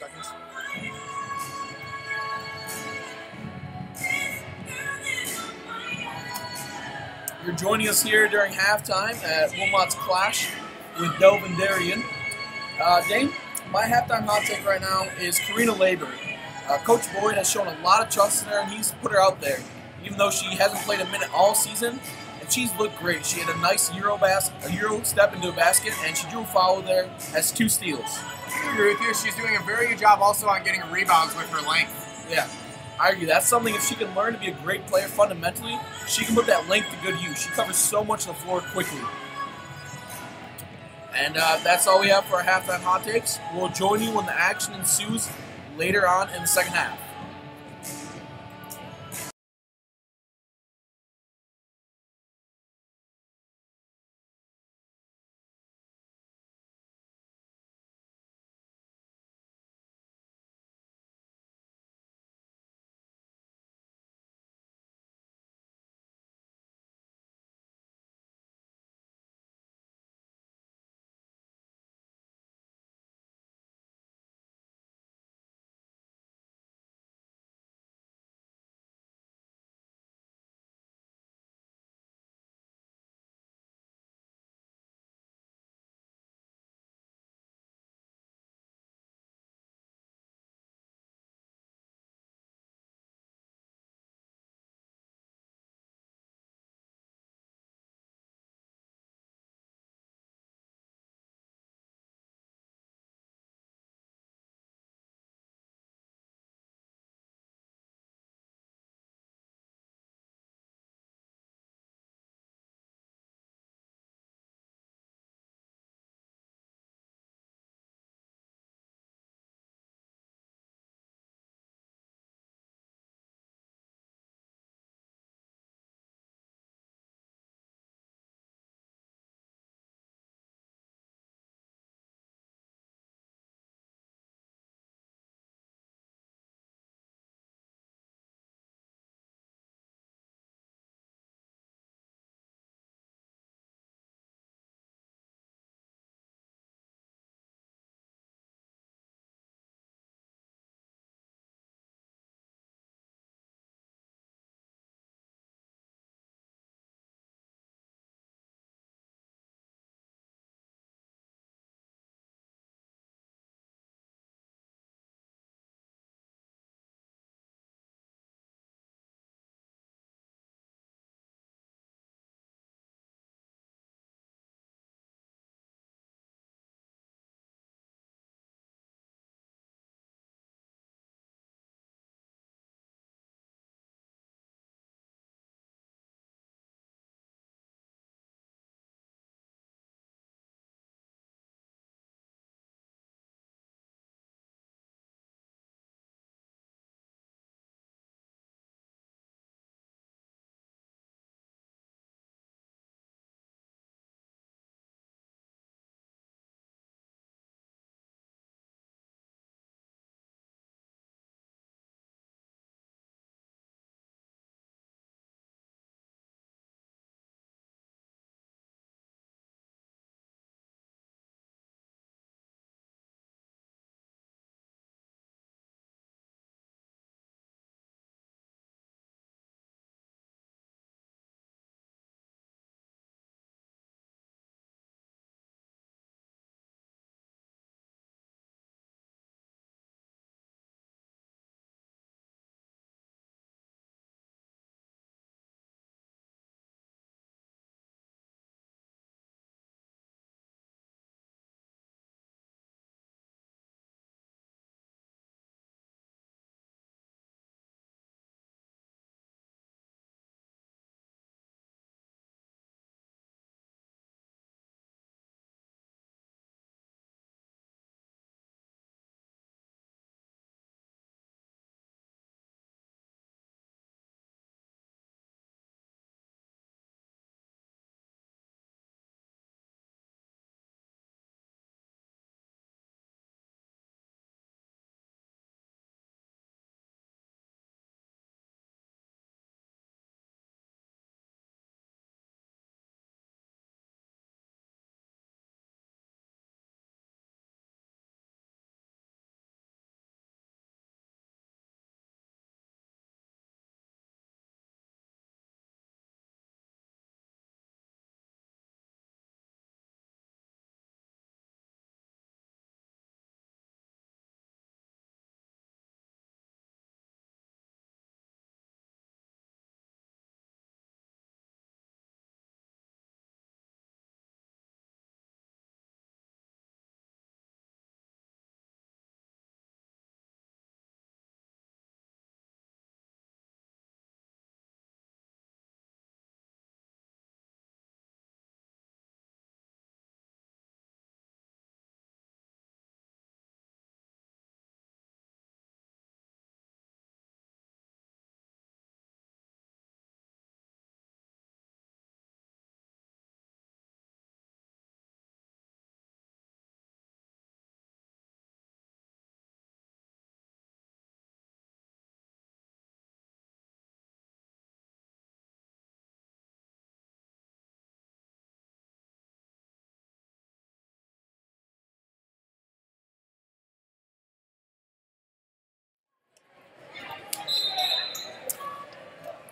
seconds. You're joining us here during halftime at Wilmot's clash with Delavan-Darien. Dane, my halftime hot take right now is Karina Laber. Coach Boyd has shown a lot of trust in her, and he's put her out there, even though she hasn't played a minute all season. And she's looked great. She had a nice Euro step into a basket, and she drew a foul there, has 2 steals. I agree with you. She's doing a very good job also on getting rebounds with her length. Yeah, I agree. That's something, if she can learn to be a great player fundamentally, she can put that length to good use. She covers so much of the floor quickly. And that's all we have for our halftime hot takes. We'll join you when the action ensues later on in the second half.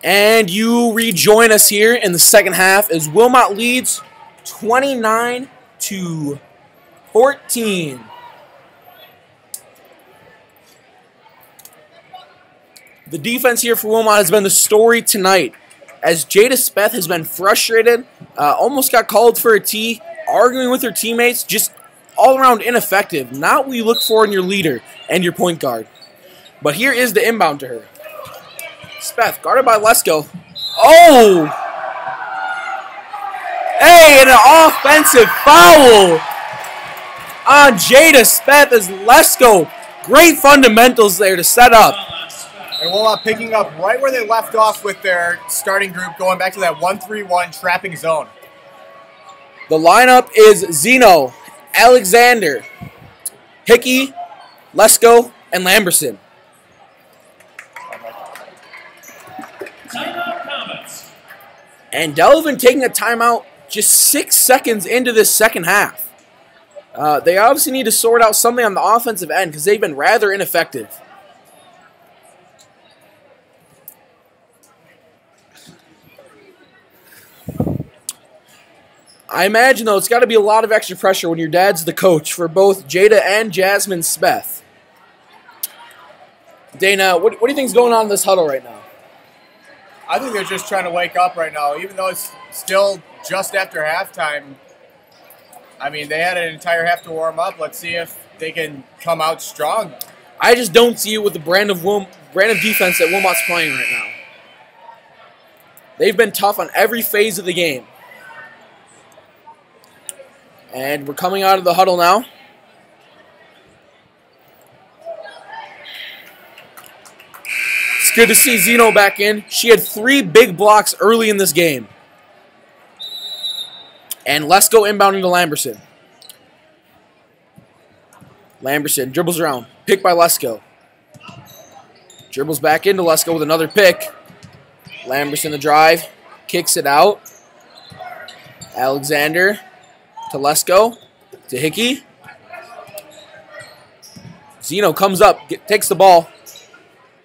And you rejoin us here in the second half as Wilmot leads 29-14. The defense here for Wilmot has been the story tonight, as Jada Speth has been frustrated, almost got called for a tee, arguing with her teammates, just all around ineffective. Not what you look for in your leader and your point guard. But here is the inbound to her. Speth, guarded by Lesko. Oh! Hey, and an offensive foul on Jada Speth as Lesko. Great fundamentals there to set up. And Wilmot picking up right where they left off with their starting group, going back to that 1-3-1 trapping zone. The lineup is Zeno, Alexander, Hickey, Lesko, and Lamberson. Timeout comments. And Delavan taking a timeout just 6 seconds into this second half. They obviously need to sort out something on the offensive end because they've been rather ineffective. I imagine, though, it's got to be a lot of extra pressure when your dad's the coach for both Jada and Jasmine Speth. Dana, what do you think is going on in this huddle right now? I think they're just trying to wake up right now, even though it's still just after halftime. I mean, they had an entire half to warm up. Let's see if they can come out strong. I just don't see it with the brand of defense that Wilmot's playing right now. They've been tough on every phase of the game. And we're coming out of the huddle now. It's good to see Zeno back in. She had 3 big blocks early in this game. And Lesko inbounding to Lamberson. Lamberson dribbles around. Pick by Lesko. Dribbles back into Lesko with another pick. Lamberson the drive. Kicks it out. Alexander to Lesko. To Hickey. Zeno comes up. Takes the ball.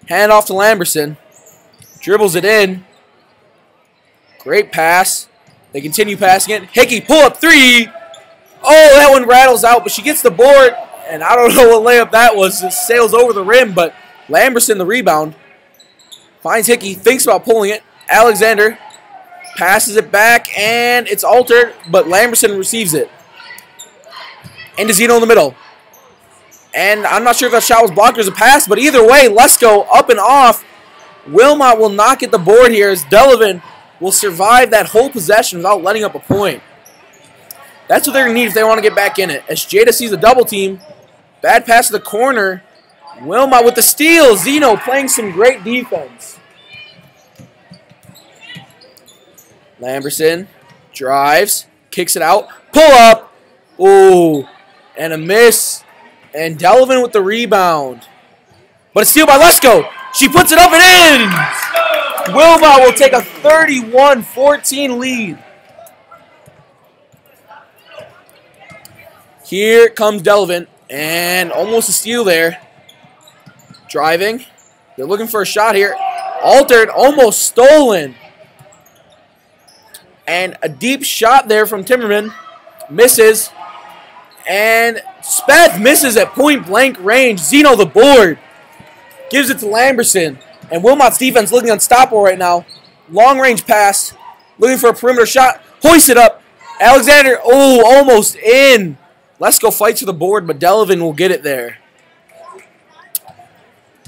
Hand off to Lamberson. Dribbles it in. Great pass. They continue passing it. Hickey, pull up 3. Oh, that one rattles out, but she gets the board. And I don't know what layup that was. It sails over the rim, but Lamberson the rebound. Finds Hickey, thinks about pulling it. Alexander passes it back, and it's altered, but Lamberson receives it. And Zeno in the middle. And I'm not sure if that shot was blocked or was a pass, but either way, Lesko up and off. Wilmot will not get the board here as Delavan will survive that whole possession without letting up a point. That's what they're going to need if they want to get back in it. As Jada sees a double team, bad pass to the corner. Wilmot with the steal. Zeno playing some great defense. Lamberson drives, kicks it out, pull up. Ooh, and a miss. And Delavan with the rebound. But a steal by Lesko. She puts it up and in. Wilmot will take a 31-14 lead. Here comes Delavan. And almost a steal there. Driving. They're looking for a shot here. Altered, almost stolen. And a deep shot there from Timmerman. Misses. And Speth misses at point-blank range. Zeno the board. Gives it to Lamberson. And Wilmot's defense looking unstoppable right now. Long-range pass. Looking for a perimeter shot. Hoist it up. Alexander, oh, almost in. Lesko fights for the board, but Delavan will get it there.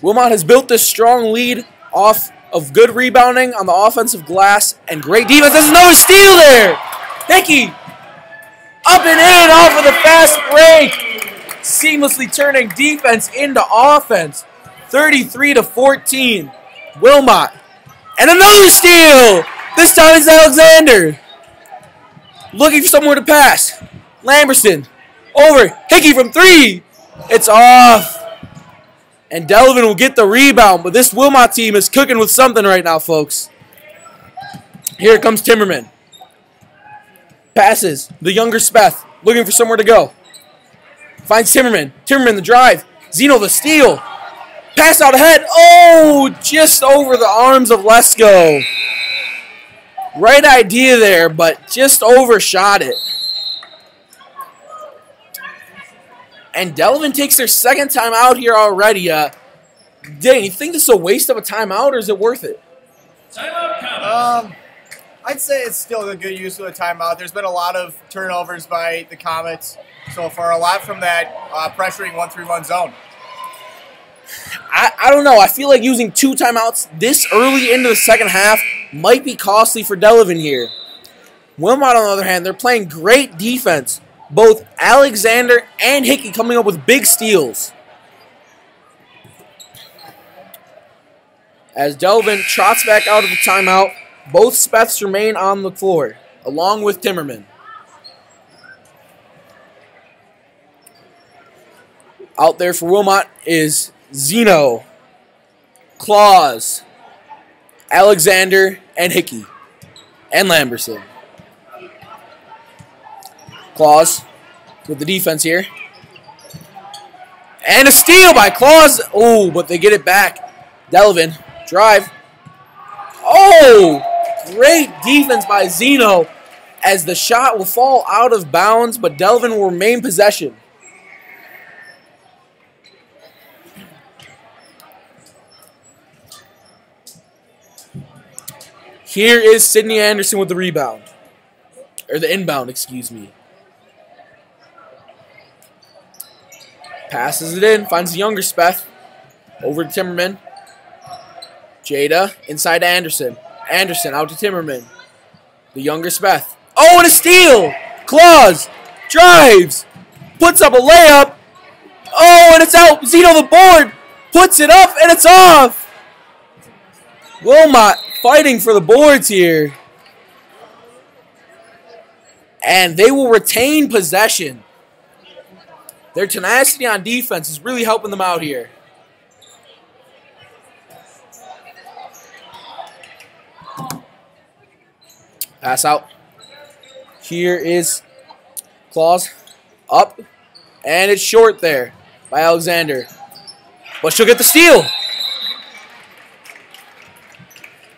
Wilmot has built this strong lead off of good rebounding on the offensive glass and great defense. There's another steal there. Hickey up and in off of the fast break. Seamlessly turning defense into offense. 33-14. Wilmot. And another steal. This time it's Alexander. Looking for somewhere to pass. Lamberson. Over. Hickey from 3. It's off. And Delavan will get the rebound. But this Wilmot team is cooking with something right now, folks. Here comes Timmerman. Passes. The younger Speth. Looking for somewhere to go. Finds Timmerman. Timmerman the drive. Zeno the steal. Pass out ahead. Oh, just over the arms of Lesko. Right idea there, but just overshot it. And Delavan takes their second timeout here already. Dang, you think this is a waste of a timeout, or is it worth it? Timeout. I'd say it's still a good use of a timeout. There's been a lot of turnovers by the Comets so far, a lot from that pressuring 1-3-1 zone. I don't know. I feel like using 2 timeouts this early into the second half might be costly for Delavan here. Wilmot, on the other hand, they're playing great defense. Both Alexander and Hickey coming up with big steals. As Delavan trots back out of the timeout, both Speths remain on the floor, along with Timmerman. Out there for Wilmot is Zeno, Claus, Alexander, and Hickey, and Lamberson. Claus with the defense here. And a steal by Claus. Oh, but they get it back. Delavan, drive. Oh, great defense by Zeno as the shot will fall out of bounds, but Delavan will remain possession. Here is Sidney Anderson with the rebound. Or the inbound, excuse me. Passes it in, finds the younger Speth. Over to Timmerman. Jada inside to Anderson. Anderson out to Timmerman. The younger Speth. Oh, and a steal! Claus drives. Puts up a layup. Oh, and it's out. Zeno the board. Puts it up, and it's off. Wilmot fighting for the boards here. And they will retain possession. Their tenacity on defense is really helping them out here. Pass out. Here is Claus. Up. And it's short there by Alexander. But she'll get the steal.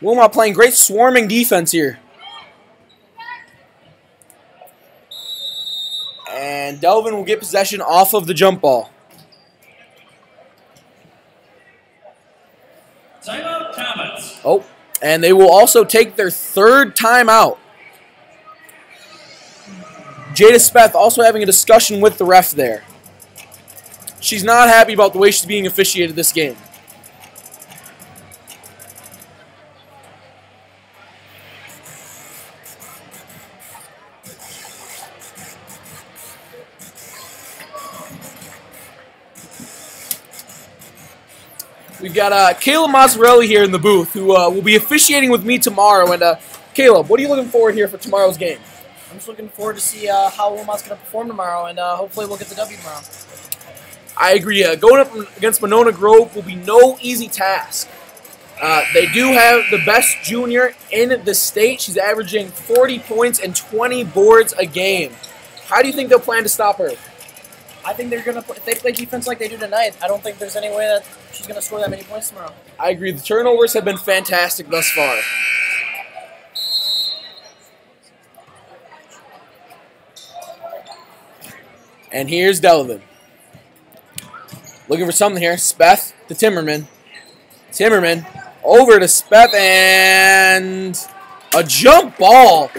Wilmot playing great swarming defense here. And Delavan will get possession off of the jump ball. Timeout, Comets. Oh, and they will also take their third timeout. Jada Speth also having a discussion with the ref there. She's not happy about the way she's being officiated this game. We've got Caleb Mazzarelli here in the booth, who will be officiating with me tomorrow. And Caleb, what are you looking forward here for tomorrow's game? I'm just looking forward to see how Wilmot's going to perform tomorrow, and hopefully we'll get the W tomorrow. I agree. Going up against Monona Grove will be no easy task. They do have the best junior in the state. She's averaging 40 points and 20 boards a game. How do you think they'll plan to stop her? I think they're going to, if they play defense like they do tonight, I don't think there's any way that she's going to score that many points tomorrow. I agree. The turnovers have been fantastic thus far. And here's Delavan. Looking for something here. Speth to Timmerman. Timmerman over to Speth, and a jump ball.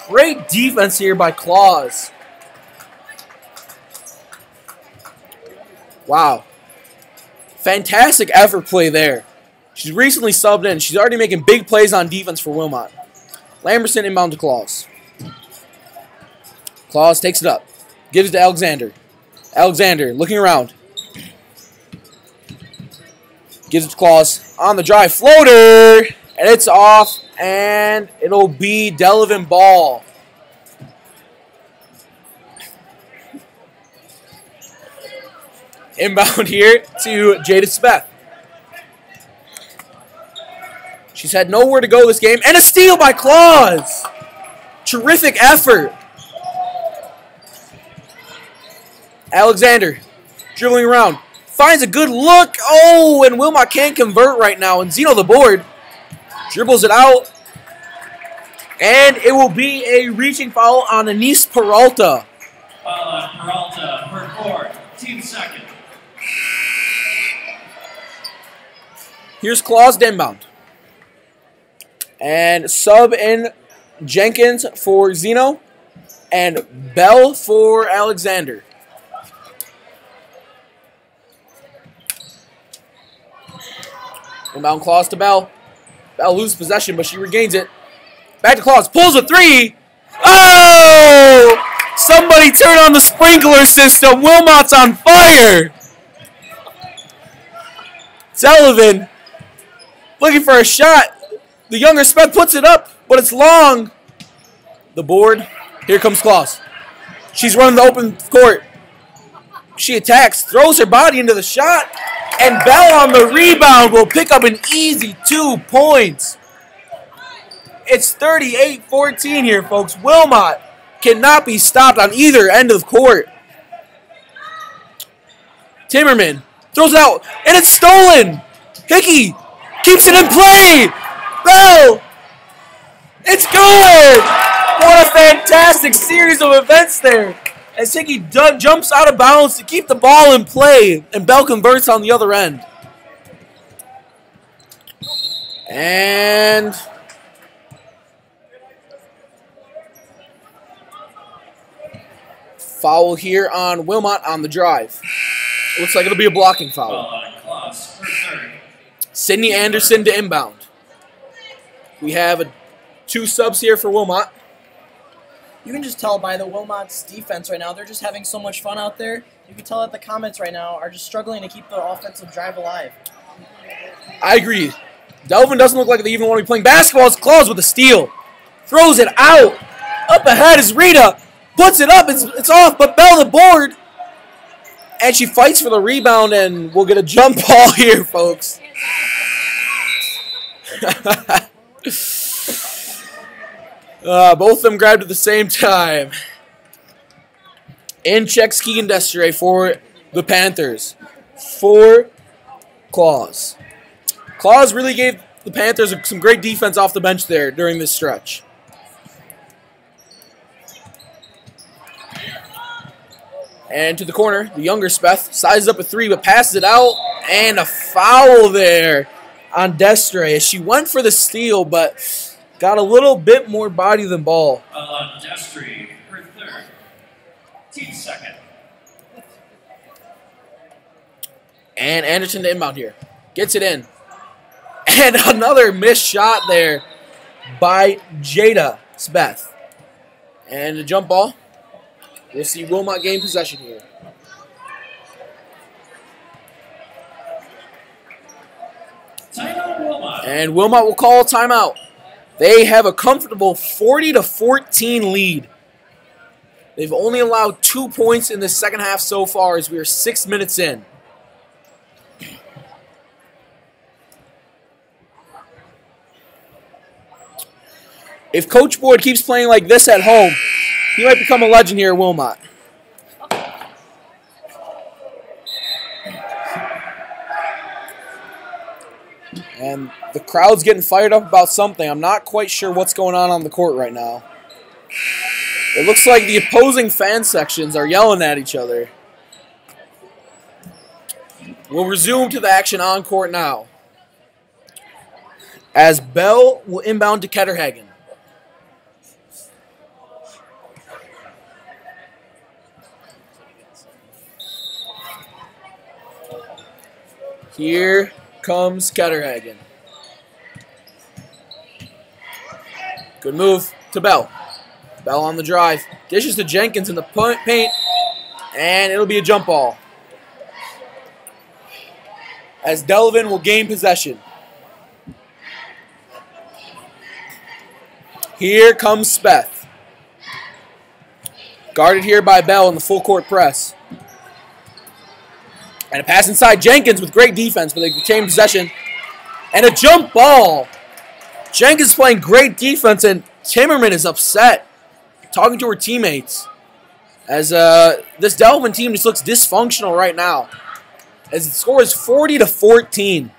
Great defense here by Claus. Wow. Fantastic effort play there. She's recently subbed in. She's already making big plays on defense for Wilmot. Lamberson inbound to Claus. Claus takes it up. Gives it to Alexander. Alexander looking around. Gives it to Claus. On the drive. Floater. And it's off. And it'll be Delavan ball. Inbound here to Jada Speth. She's had nowhere to go this game. And a steal by Claus. Terrific effort. Alexander dribbling around. finds a good look. Oh, and Wilmot can't convert right now. And Zeno the board dribbles it out. And it will be a reaching foul on Anise Peralta. Foul on Peralta, her fourth, team second. Here's Claus to inbound. And sub in Jenkins for Zeno. And Bell for Alexander. Inbound Claus to Bell. Bell loses possession, but she regains it. Back to Claus. Pulls a three. Oh! Somebody turn on the sprinkler system. Wilmot's on fire. Delavan looking for a shot. The younger Smith puts it up, but it's long. The board. Here comes Claus. She's running the open court. She attacks, throws her body into the shot, and Bell on the rebound will pick up an easy 2 points. It's 38-14 here, folks. Wilmot cannot be stopped on either end of the court. Timmerman throws it out, and it's stolen. Hickey keeps it in play. Bell, it's good. What a fantastic series of events there. As Hickey jumps out of bounds to keep the ball in play, and Bell converts on the other end. And foul here on Wilmot on the drive. Looks like it'll be a blocking foul. Foul on Claus, her third. Sydney Anderson to inbound. We have 2 subs here for Wilmot. You can just tell by the Wilmot's defense right now, they're just having so much fun out there. You can tell that the comments right now are just struggling to keep the offensive drive alive. I agree. Delavan doesn't look like they even want to be playing basketball. It's Claus with a steal. Throws it out. Up ahead is Rita. Puts it up. It's off, but Bell the board. And she fights for the rebound, and we'll get a jump ball here, folks. Both of them grabbed at the same time. In checks Keegan Desiree for the Panthers. For Claus. Claus really gave the Panthers some great defense off the bench there during this stretch. And to the corner, the younger Speth sizes up a 3, but passes it out. And a foul there on Desiree. As she went for the steal, but got a little bit more body than ball. Foul on Desiree, her third, team second. And Anderson to inbound here. Gets it in. And another missed shot there by Jada Speth. And a jump ball. We'll see Wilmot gain possession here. Timeout Wilmot. And Wilmot will call a timeout. They have a comfortable 40-14 lead. They've only allowed 2 points in the second half so far as we are 6 minutes in. If Coach Boyd keeps playing like this at home, he might become a legend here at Wilmot. And the crowd's getting fired up about something. I'm not quite sure what's going on the court right now. It looks like the opposing fan sections are yelling at each other. We'll resume to the action on court now, as Bell will inbound to Ketterhagen. Here comes Ketterhagen. Good move to Bell. Bell on the drive. Dishes to Jenkins in the paint. And it'll be a jump ball, as Delavan will gain possession. Here comes Speth. Guarded here by Bell in the full court press. And a pass inside. Jenkins with great defense, but they retain possession. And a jump ball. Jenkins playing great defense, and Timmerman is upset, talking to her teammates, as this Delavan team just looks dysfunctional right now. as the score is 40-14.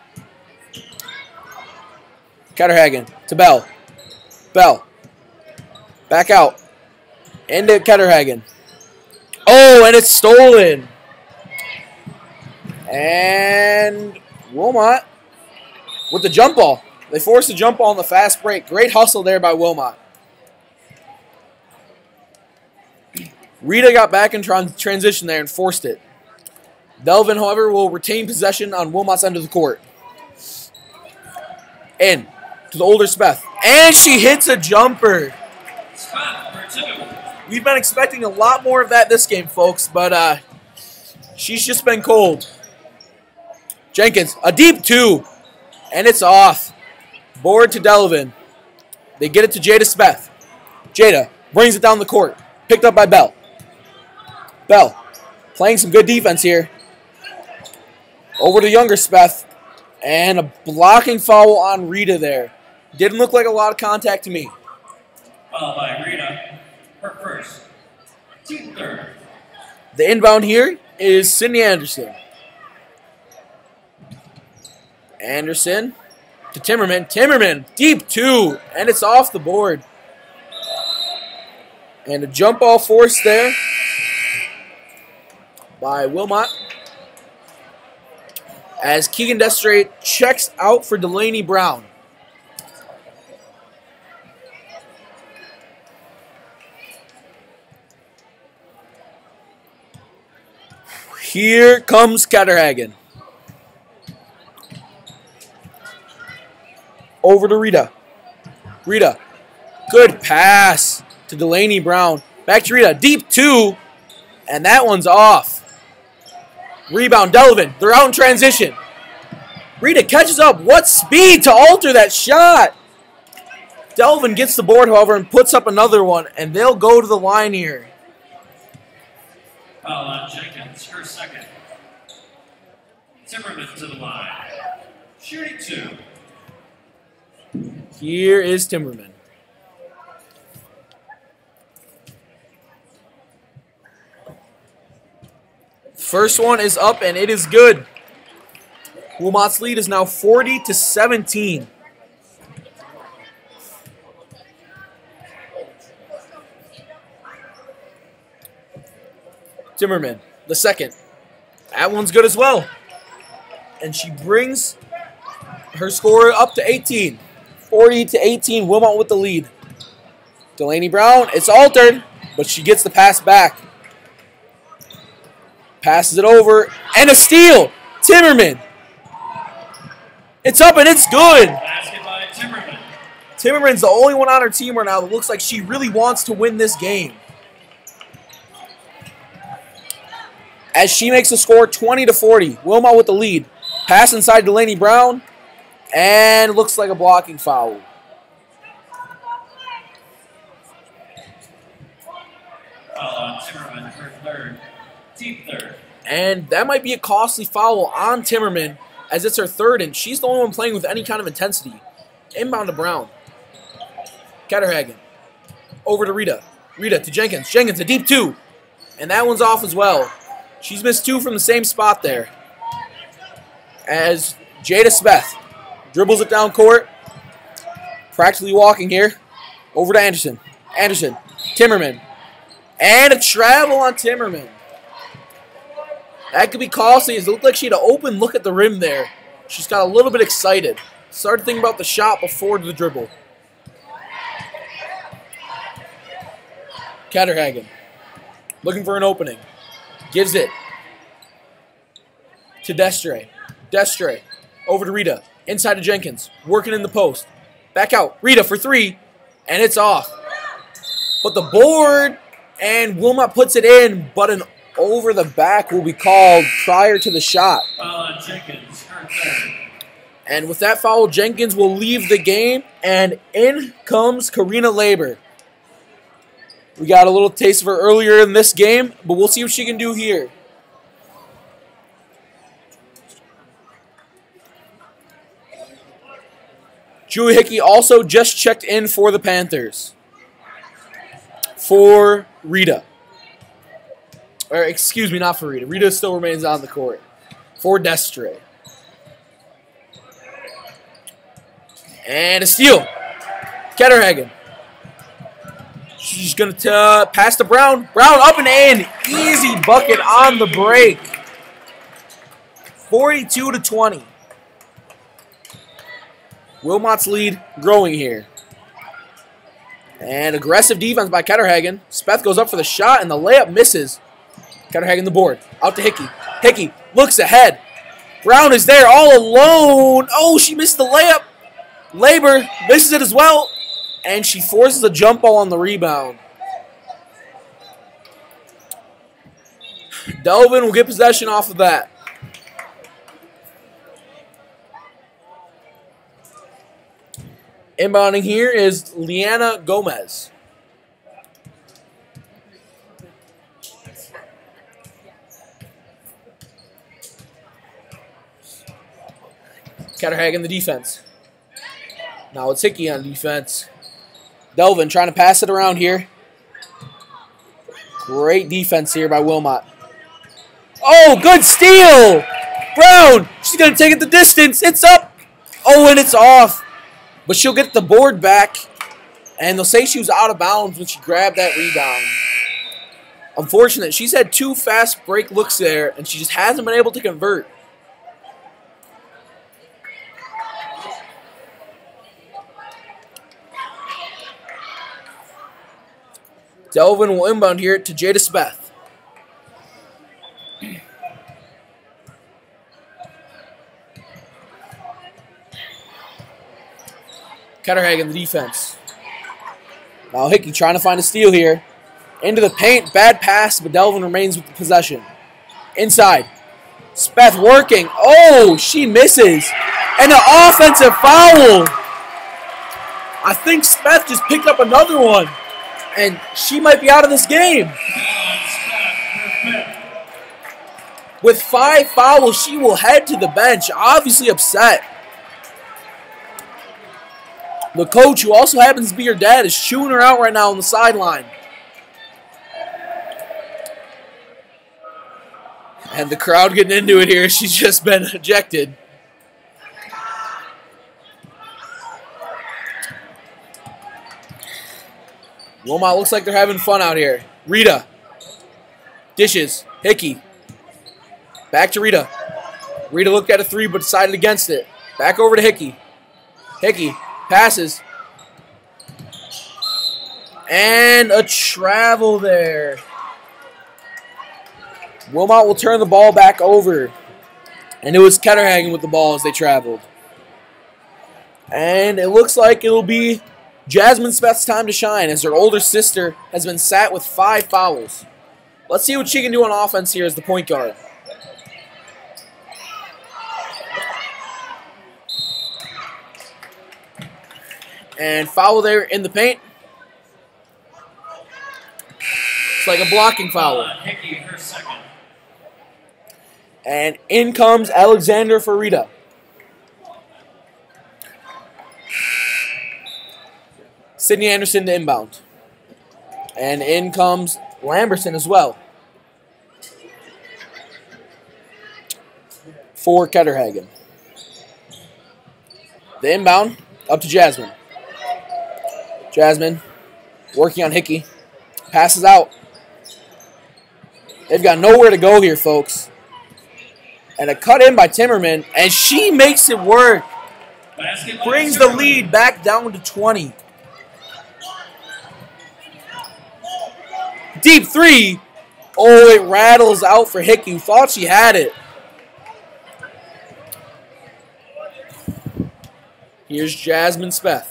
Ketterhagen to Bell. Bell. Back out. Into Ketterhagen. Oh, and it's stolen. And Wilmot with the jump ball. They forced a jump ball on the fast break. Great hustle there by Wilmot. Rita got back in transition there and forced it. Delavan, however, will retain possession on Wilmot's end of the court. In to the older Speth. And she hits a jumper. We've been expecting a lot more of that this game, folks, but she's just been cold. Jenkins, a deep two, and it's off. Board to Delavan. They get it to Jada Speth. Jada brings it down the court. Picked up by Bell. Bell playing some good defense here. Over to younger Speth. And a blocking foul on Rita there. Didn't look like a lot of contact to me. Foul by Rita. Her first. Team third. The inbound here is Sydney Anderson. Anderson to Timmerman. Timmerman, deep two, and it's off the board. And a jump ball forced there by Wilmot. As Keegan Destre checks out for Delaney Brown. Here comes Ketterhagen. Over to Rita. Rita. Good pass to Delaney Brown. Back to Rita. Deep two. And that one's off. Rebound, Delavan. They're out in transition. Rita catches up. What speed to alter that shot. Delavan gets the board, however, and puts up another one. And they'll go to the line here. Foul on Jenkins, her second. Timmerman to the line. Shooting two. Here is Timmerman. First one is up, and it is good. Wilmot's lead is now 40-17. Timmerman, the second. That one's good as well. And she brings her score up to 18. 40-18, Wilmot with the lead. Delaney Brown, it's altered, but she gets the pass back. Passes it over, and a steal. Timmerman. It's up, and it's good. Basket by Timmerman. Timmerman's the only one on her team right now that looks like she really wants to win this game. As she makes the score 20-40. Wilmot with the lead. Pass inside Delaney Brown. And looks like a blocking foul. Foul on Timmerman, her third. Team third. And that might be a costly foul on Timmerman, as it's her third, and she's the only one playing with any kind of intensity. Inbound to Brown. Ketterhagen. Over to Rita. Rita to Jenkins. Jenkins, a deep two. And that one's off as well. She's missed two from the same spot there. As Jada Speth dribbles it down court. Practically walking here. Over to Anderson. Anderson. Timmerman. And a travel on Timmerman. That could be costly, as it looked like she had an open look at the rim there. She's got a little bit excited. Started thinking about the shot before the dribble. Ketterhagen. Looking for an opening. Gives it to Destre. Destre. Over to Rita. Inside to Jenkins. Working in the post. Back out. Rita for three. And it's off. But the board, and Wilmot puts it in, but an over the back will be called prior to the shot. Foul on Jenkins, her third. And with that foul, Jenkins will leave the game, and in comes Karina Labor. We got a little taste of her earlier in this game, but we'll see what she can do here. Julie Hickey also just checked in for the Panthers. For Rita. Or excuse me, not for Rita. Rita still remains on the court. for Destre. And a steal. Ketterhagen. She's going to pass to Brown. Brown up and in. Easy bucket on the break. 42-20. Wilmot's lead growing here. And aggressive defense by Ketterhagen. Speth goes up for the shot, and the layup misses. Ketterhagen the board. Out to Hickey. Hickey looks ahead. Brown is there all alone. Oh, she missed the layup. Labor misses it as well. And she forces a jump ball on the rebound. Delavan will get possession off of that. Inbounding here is Liana Gomez. Ketterhagen the defense. Now it's Hickey on defense. Delavan trying to pass it around here. Great defense here by Wilmot. Oh, good steal! Brown, she's going to take it the distance. It's up. Oh, and it's off. But she'll get the board back. And they'll say she was out of bounds when she grabbed that rebound. Unfortunate. She's had 2 fast break looks there, and she just hasn't been able to convert. Delavan will inbound here to Jada Speth. Ketterhagen the defense. Now Hickey trying to find a steal here. Into the paint. Bad pass, but Delavan remains with the possession. Inside. Speth working. Oh, she misses. And an offensive foul. I think Speth just picked up another one. And she might be out of this game. With 5 fouls, she will head to the bench, obviously upset. The coach, who also happens to be her dad, is chewing her out right now on the sideline. And the crowd getting into it here. She's just been ejected. Wilmot looks like they're having fun out here. Rita. Dishes. Hickey. Back to Rita. Rita looked at a 3 but decided against it. Back over to Hickey. Hickey passes. And a travel there. Wilmot will turn the ball back over. And it was Ketterhagen with the ball as they traveled. And it looks like it'll be Jasmine Speth's time to shine as her older sister has been sat with 5 fouls. Let's see what she can do on offense here as the point guard. And foul there in the paint. It's like a blocking foul. Hickey, her second. And in comes Alexander for Rita. Sydney Anderson to inbound. And in comes Lamberson as well. For Ketterhagen. The inbound up to Jasmine. Jasmine working on Hickey. Passes out. They've got nowhere to go here, folks. And a cut in by Timmerman. And she makes it work. Brings the lead back down to 20. Deep 3. Oh, it rattles out for Hickey, who thought she had it. Here's Jasmine Speth.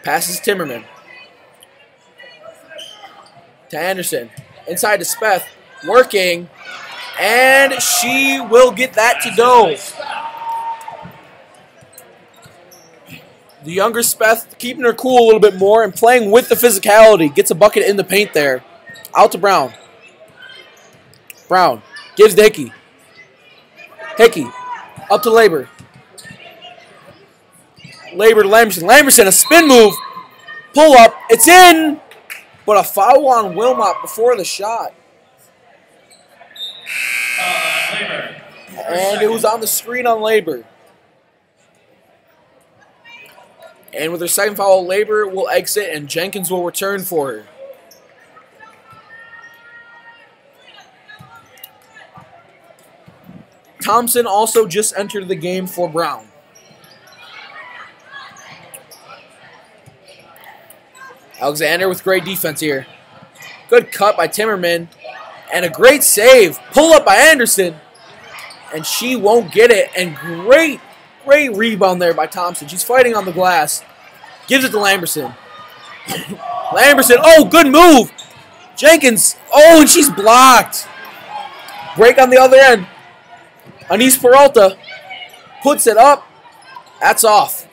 Passes Timmerman. To Anderson. Inside to Speth. Working. And she will get that to go. The younger Speth keeping her cool a little bit more and playing with the physicality. Gets a bucket in the paint there. Out to Brown. Brown gives to Hickey. Hickey up to Labor. Labor to Lamberson. Lamberson, a spin move. Pull up. It's in. But a foul on Wilmot before the shot. And it was on the screen on Labor. And with her second foul, Labor will exit and Jenkins will return for her. Thompson also just entered the game for Brown. Alexander with great defense here. Good cut by Timmerman. And a great save. Pull up by Anderson. And she won't get it. And great rebound there by Thompson. She's fighting on the glass. Gives it to Lamberson. Lamberson, oh, good move. Jenkins, oh, and she's blocked. Break on the other end. Anise Peralta puts it up. That's off.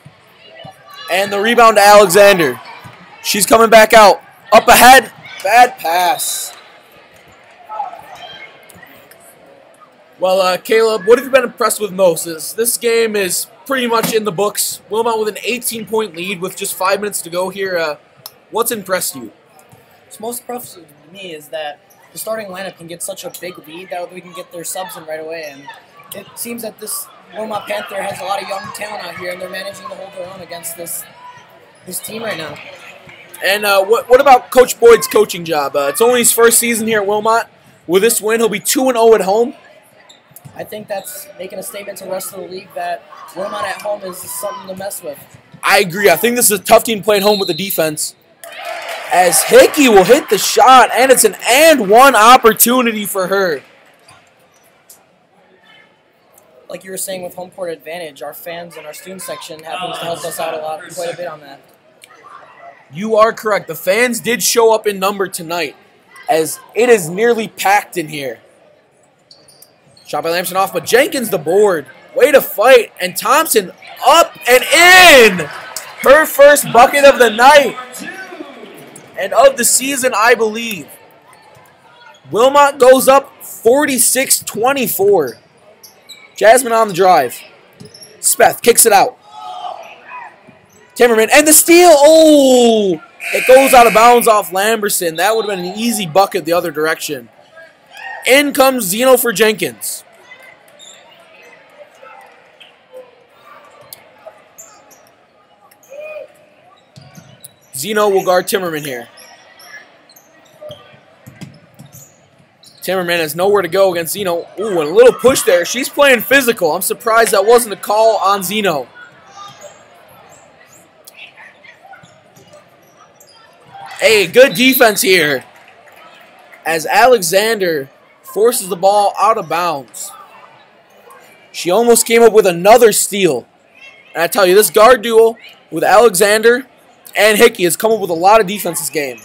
And the rebound to Alexander. She's coming back out. Up ahead. Bad pass. Well, Caleb, what have you been impressed with most? This game is pretty much in the books. Wilmot with an 18-point lead with just 5 minutes to go here. What's impressed you? What's most impressive to me is that the starting lineup can get such a big lead that we can get their subs in right away. And it seems that this Wilmot Panther has a lot of young talent out here, and they're managing to hold their own against this team right now. And what about Coach Boyd's coaching job? It's only his first season here at Wilmot. With this win, he'll be 2-0 at home. I think that's making a statement to the rest of the league that Wilmot at home is something to mess with. I agree. I think this is a tough team playing home with the defense. As Hickey will hit the shot, and it's an and-one opportunity for her. Like you were saying with home court advantage, our fans and our student section happens to help us out quite a bit on that. You are correct. The fans did show up in number tonight, as it is nearly packed in here. Shot by Lamberson off, but Jenkins the board. Way to fight, and Thompson up and in! Her first bucket of the night, and of the season, I believe. Wilmot goes up 46-24. Jasmine on the drive. Speth kicks it out. Timmerman, and the steal! Oh! It goes out of bounds off Lamberson. That would have been an easy bucket the other direction. In comes Zeno for Jenkins. Zeno will guard Timmerman here. Timmerman has nowhere to go against Zeno. Ooh, and a little push there. She's playing physical. I'm surprised that wasn't a call on Zeno. Hey, good defense here. As Alexander forces the ball out of bounds. She almost came up with another steal. And I tell you, this guard duel with Alexander and Hickey has come up with a lot of defense this game.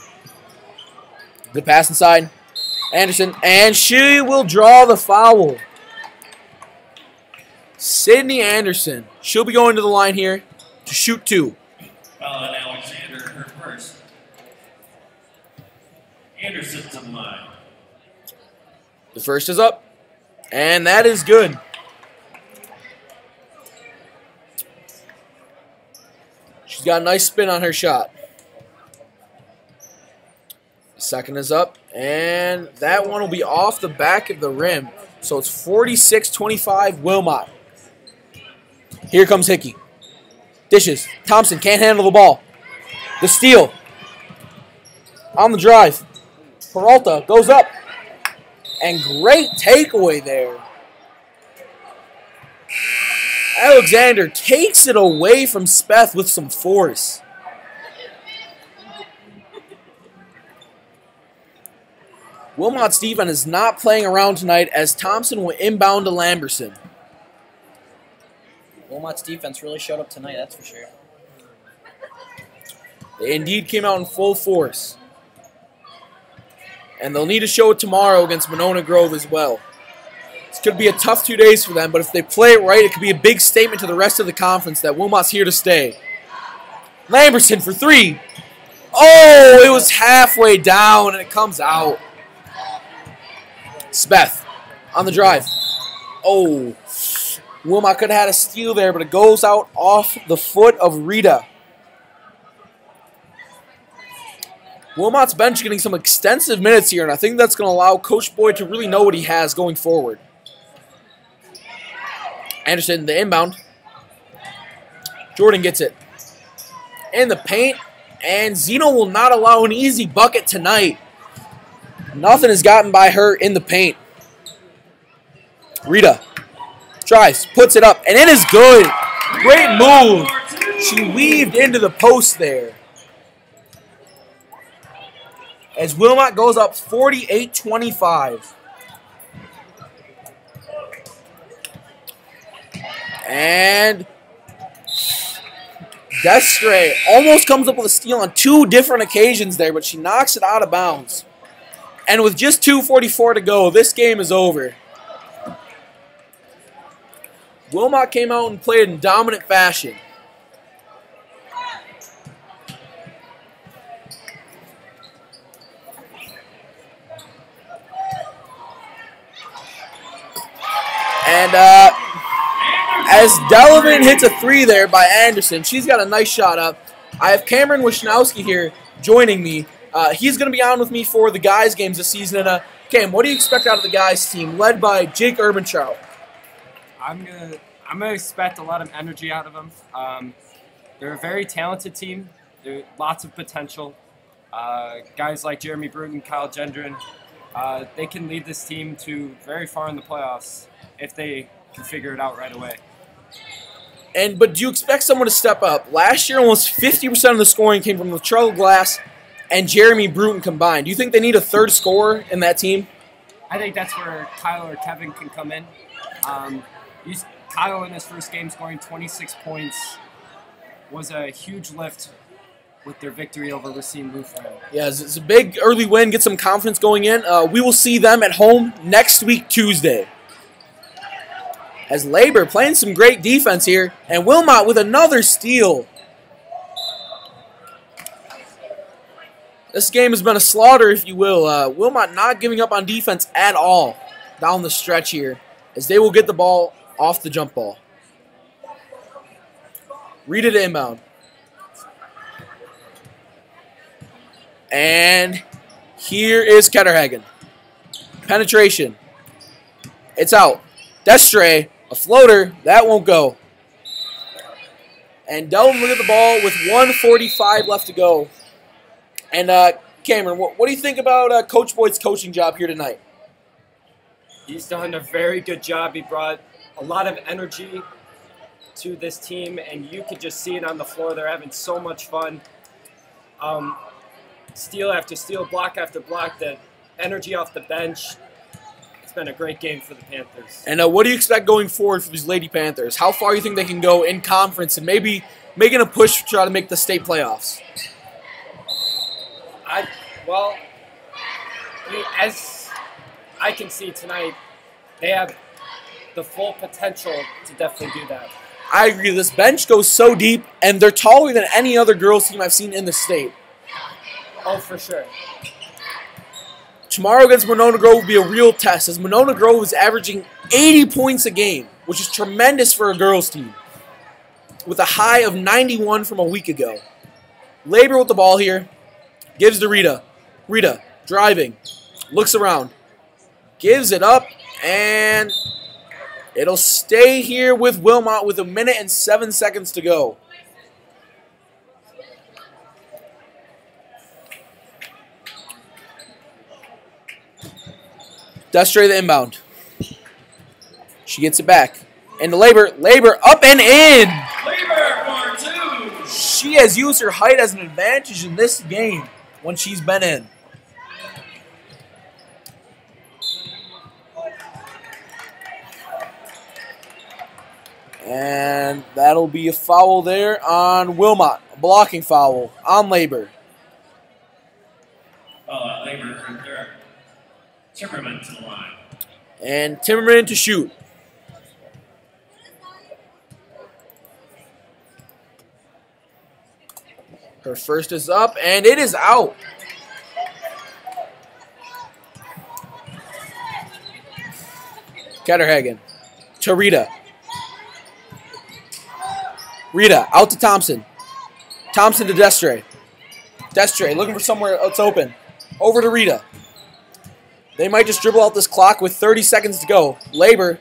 Good pass inside. Anderson, and she will draw the foul. Sydney Anderson. She'll be going to the line here to shoot two. Foul on Alexander, her first. Anderson to the line. The first is up, and that is good. She's got a nice spin on her shot. The second is up, and that one will be off the back of the rim. So it's 46-25 Wilmot. Here comes Hickey. Dishes. Thompson can't handle the ball. The steal. On the drive. Peralta goes up. And great takeaway there. Alexander takes it away from Speth with some force. Wilmot's defense is not playing around tonight as Thompson will inbound to Lamberson. Wilmot's defense really showed up tonight, that's for sure. They indeed came out in full force. And they'll need to show it tomorrow against Monona Grove as well. This could be a tough 2 days for them, but if they play it right, it could be a big statement to the rest of the conference that Wilmot's here to stay. Lamberson for three. Oh, it was halfway down, and it comes out. Speth on the drive. Oh, Wilmot could have had a steal there, but it goes out off the foot of Rita. Wilmot's bench getting some extensive minutes here, and I think that's going to allow Coach Boyd to really know what he has going forward. Anderson, the inbound. Jordan gets it. In the paint. And Zeno will not allow an easy bucket tonight. Nothing is gotten by her in the paint. Rita drives, puts it up, and it is good. Great move. She weaved into the post there. As Wilmot goes up 48-25. And Destre almost comes up with a steal on 2 different occasions there, but she knocks it out of bounds. And with just 2:44 to go, this game is over. Wilmot came out and played in dominant fashion. And as Delavan hits a 3 there by Anderson, she's got a nice shot up. I have Cameron Wisnowski here joining me. He's going to be on with me for the guys' games this season. And Cam, what do you expect out of the guys' team, led by Jake Urbanchild? I'm gonna expect a lot of energy out of them. They're a very talented team. There's lots of potential. Guys like Jeremy Bruton, Kyle Gendron, they can lead this team to very far in the playoffs if they can figure it out right away. But do you expect someone to step up? Last year, almost 50% of the scoring came from Latrell Glass and Jeremy Bruton combined. Do you think they need a third scorer in that team? I think that's where Kyle or Kevin can come in. Kyle in his first game scoring 26 points was a huge lift with their victory over Racine Lutheran. Yeah, it's a big early win, get some confidence going in. We will see them at home next week, Tuesday. As Labor playing some great defense here, and Wilmot with another steal. This game has been a slaughter, if you will. Wilmot not giving up on defense at all down the stretch here, as they will get the ball off the jump ball. Rita to inbound. And here is Ketterhagen. Penetration. It's out. Destre, a floater. That won't go. And Delavan will get the ball with 1:45 left to go. And Cameron, what do you think about Coach Boyd's coaching job here tonight? He's done a very good job. He brought a lot of energy to this team, and you could just see it on the floor. They're having so much fun. Steal after steal, block after block, the energy off the bench. It's been a great game for the Panthers. And what do you expect going forward for these Lady Panthers? How far do you think they can go in conference and maybe making a push to try to make the state playoffs? As I can see tonight, they have the full potential to definitely do that. I agree. This bench goes so deep, and they're taller than any other girls team I've seen in the state. Oh, for sure. Tomorrow against Monona Grove will be a real test, as Monona Grove is averaging 80 points a game, which is tremendous for a girls team, with a high of 91 from a week ago. Labor with the ball here. Gives to Rita. Rita driving. Looks around. Gives it up. And it'll stay here with Wilmot with 1 minute and 7 seconds to go. Destre the inbound. She gets it back. And the Labor up and in. Labor for 2. She has used her height as an advantage in this game when she's been in. And that'll be a foul there on Wilmot. A blocking foul on Labor. Labor from third. Timmerman to the line. And Timmerman to shoot. Her first is up, and it is out. Ketterhagen to Rita. Rita out to Thompson. Thompson to Destre. Destre looking for somewhere else open. Over to Rita. They might just dribble out this clock with 30 seconds to go. Labor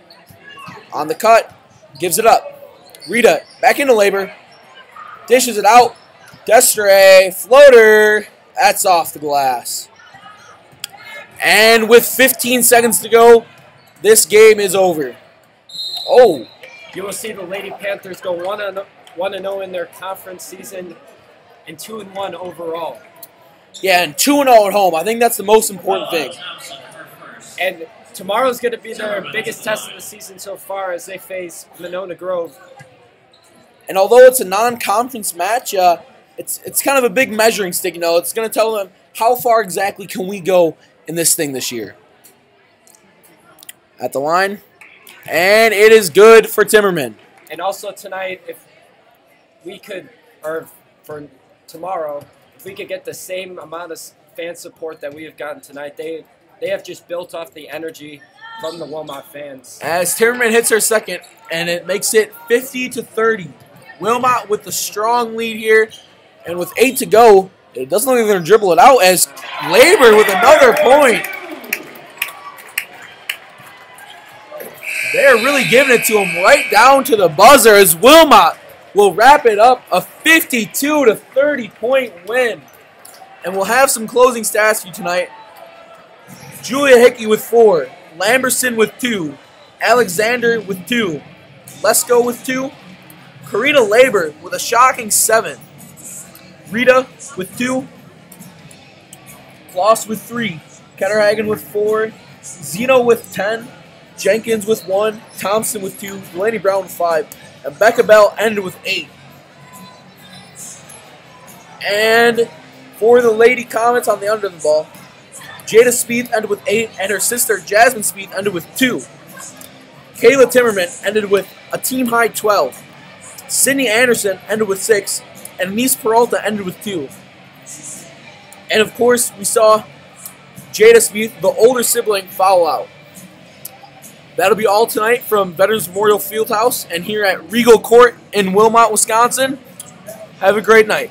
on the cut. gives it up. Rita back into labor. Dishes it out. Destre, floater. That's off the glass. And with 15 seconds to go, this game is over. Oh. You will see the Lady Panthers go 1-0 in their conference season and 2-1 overall. Yeah, and 2-0 at home. I think that's the most important thing. And tomorrow's going to be their biggest test of the season so far as they face Monona Grove. And although it's a non-conference match, it's kind of a big measuring stick. You know, it's going to tell them how far exactly can we go in this thing this year. At the line. And it is good for Timmerman. And also tonight, if we could, or for tomorrow, if we could get the same amount of fan support that we have gotten tonight, they have just built off the energy from the Wilmot fans. As Timmerman hits her second, and it makes it 50-30. Wilmot with the strong lead here, and with 8 to go, it doesn't look like they're going to dribble it out as Labor with another point. They're really giving it to him right down to the buzzer as Wilmot will wrap it up, a 52-30 point win. And we'll have some closing stats for you tonight. Julia Hickey with 4, Lamberson with 2, Alexander with 2, Lesko with 2, Karina Labor with a shocking 7, Rita with 2, Kloss with 3, Ketterhagen with 4, Zeno with 10, Jenkins with 1, Thompson with 2, Delaney Brown with 5, and Becca Bell ended with 8. And for the Lady Comets on the under the ball, Jada Spieth ended with 8, and her sister Jasmine Spieth ended with 2. Kayla Timmerman ended with a team-high 12. Sydney Anderson ended with 6, and Nice Peralta ended with 2. And of course, we saw Jada Spieth, the older sibling, foul out. That'll be all tonight from Veterans Memorial Fieldhouse and here at Regal Court in Wilmot, Wisconsin. Have a great night.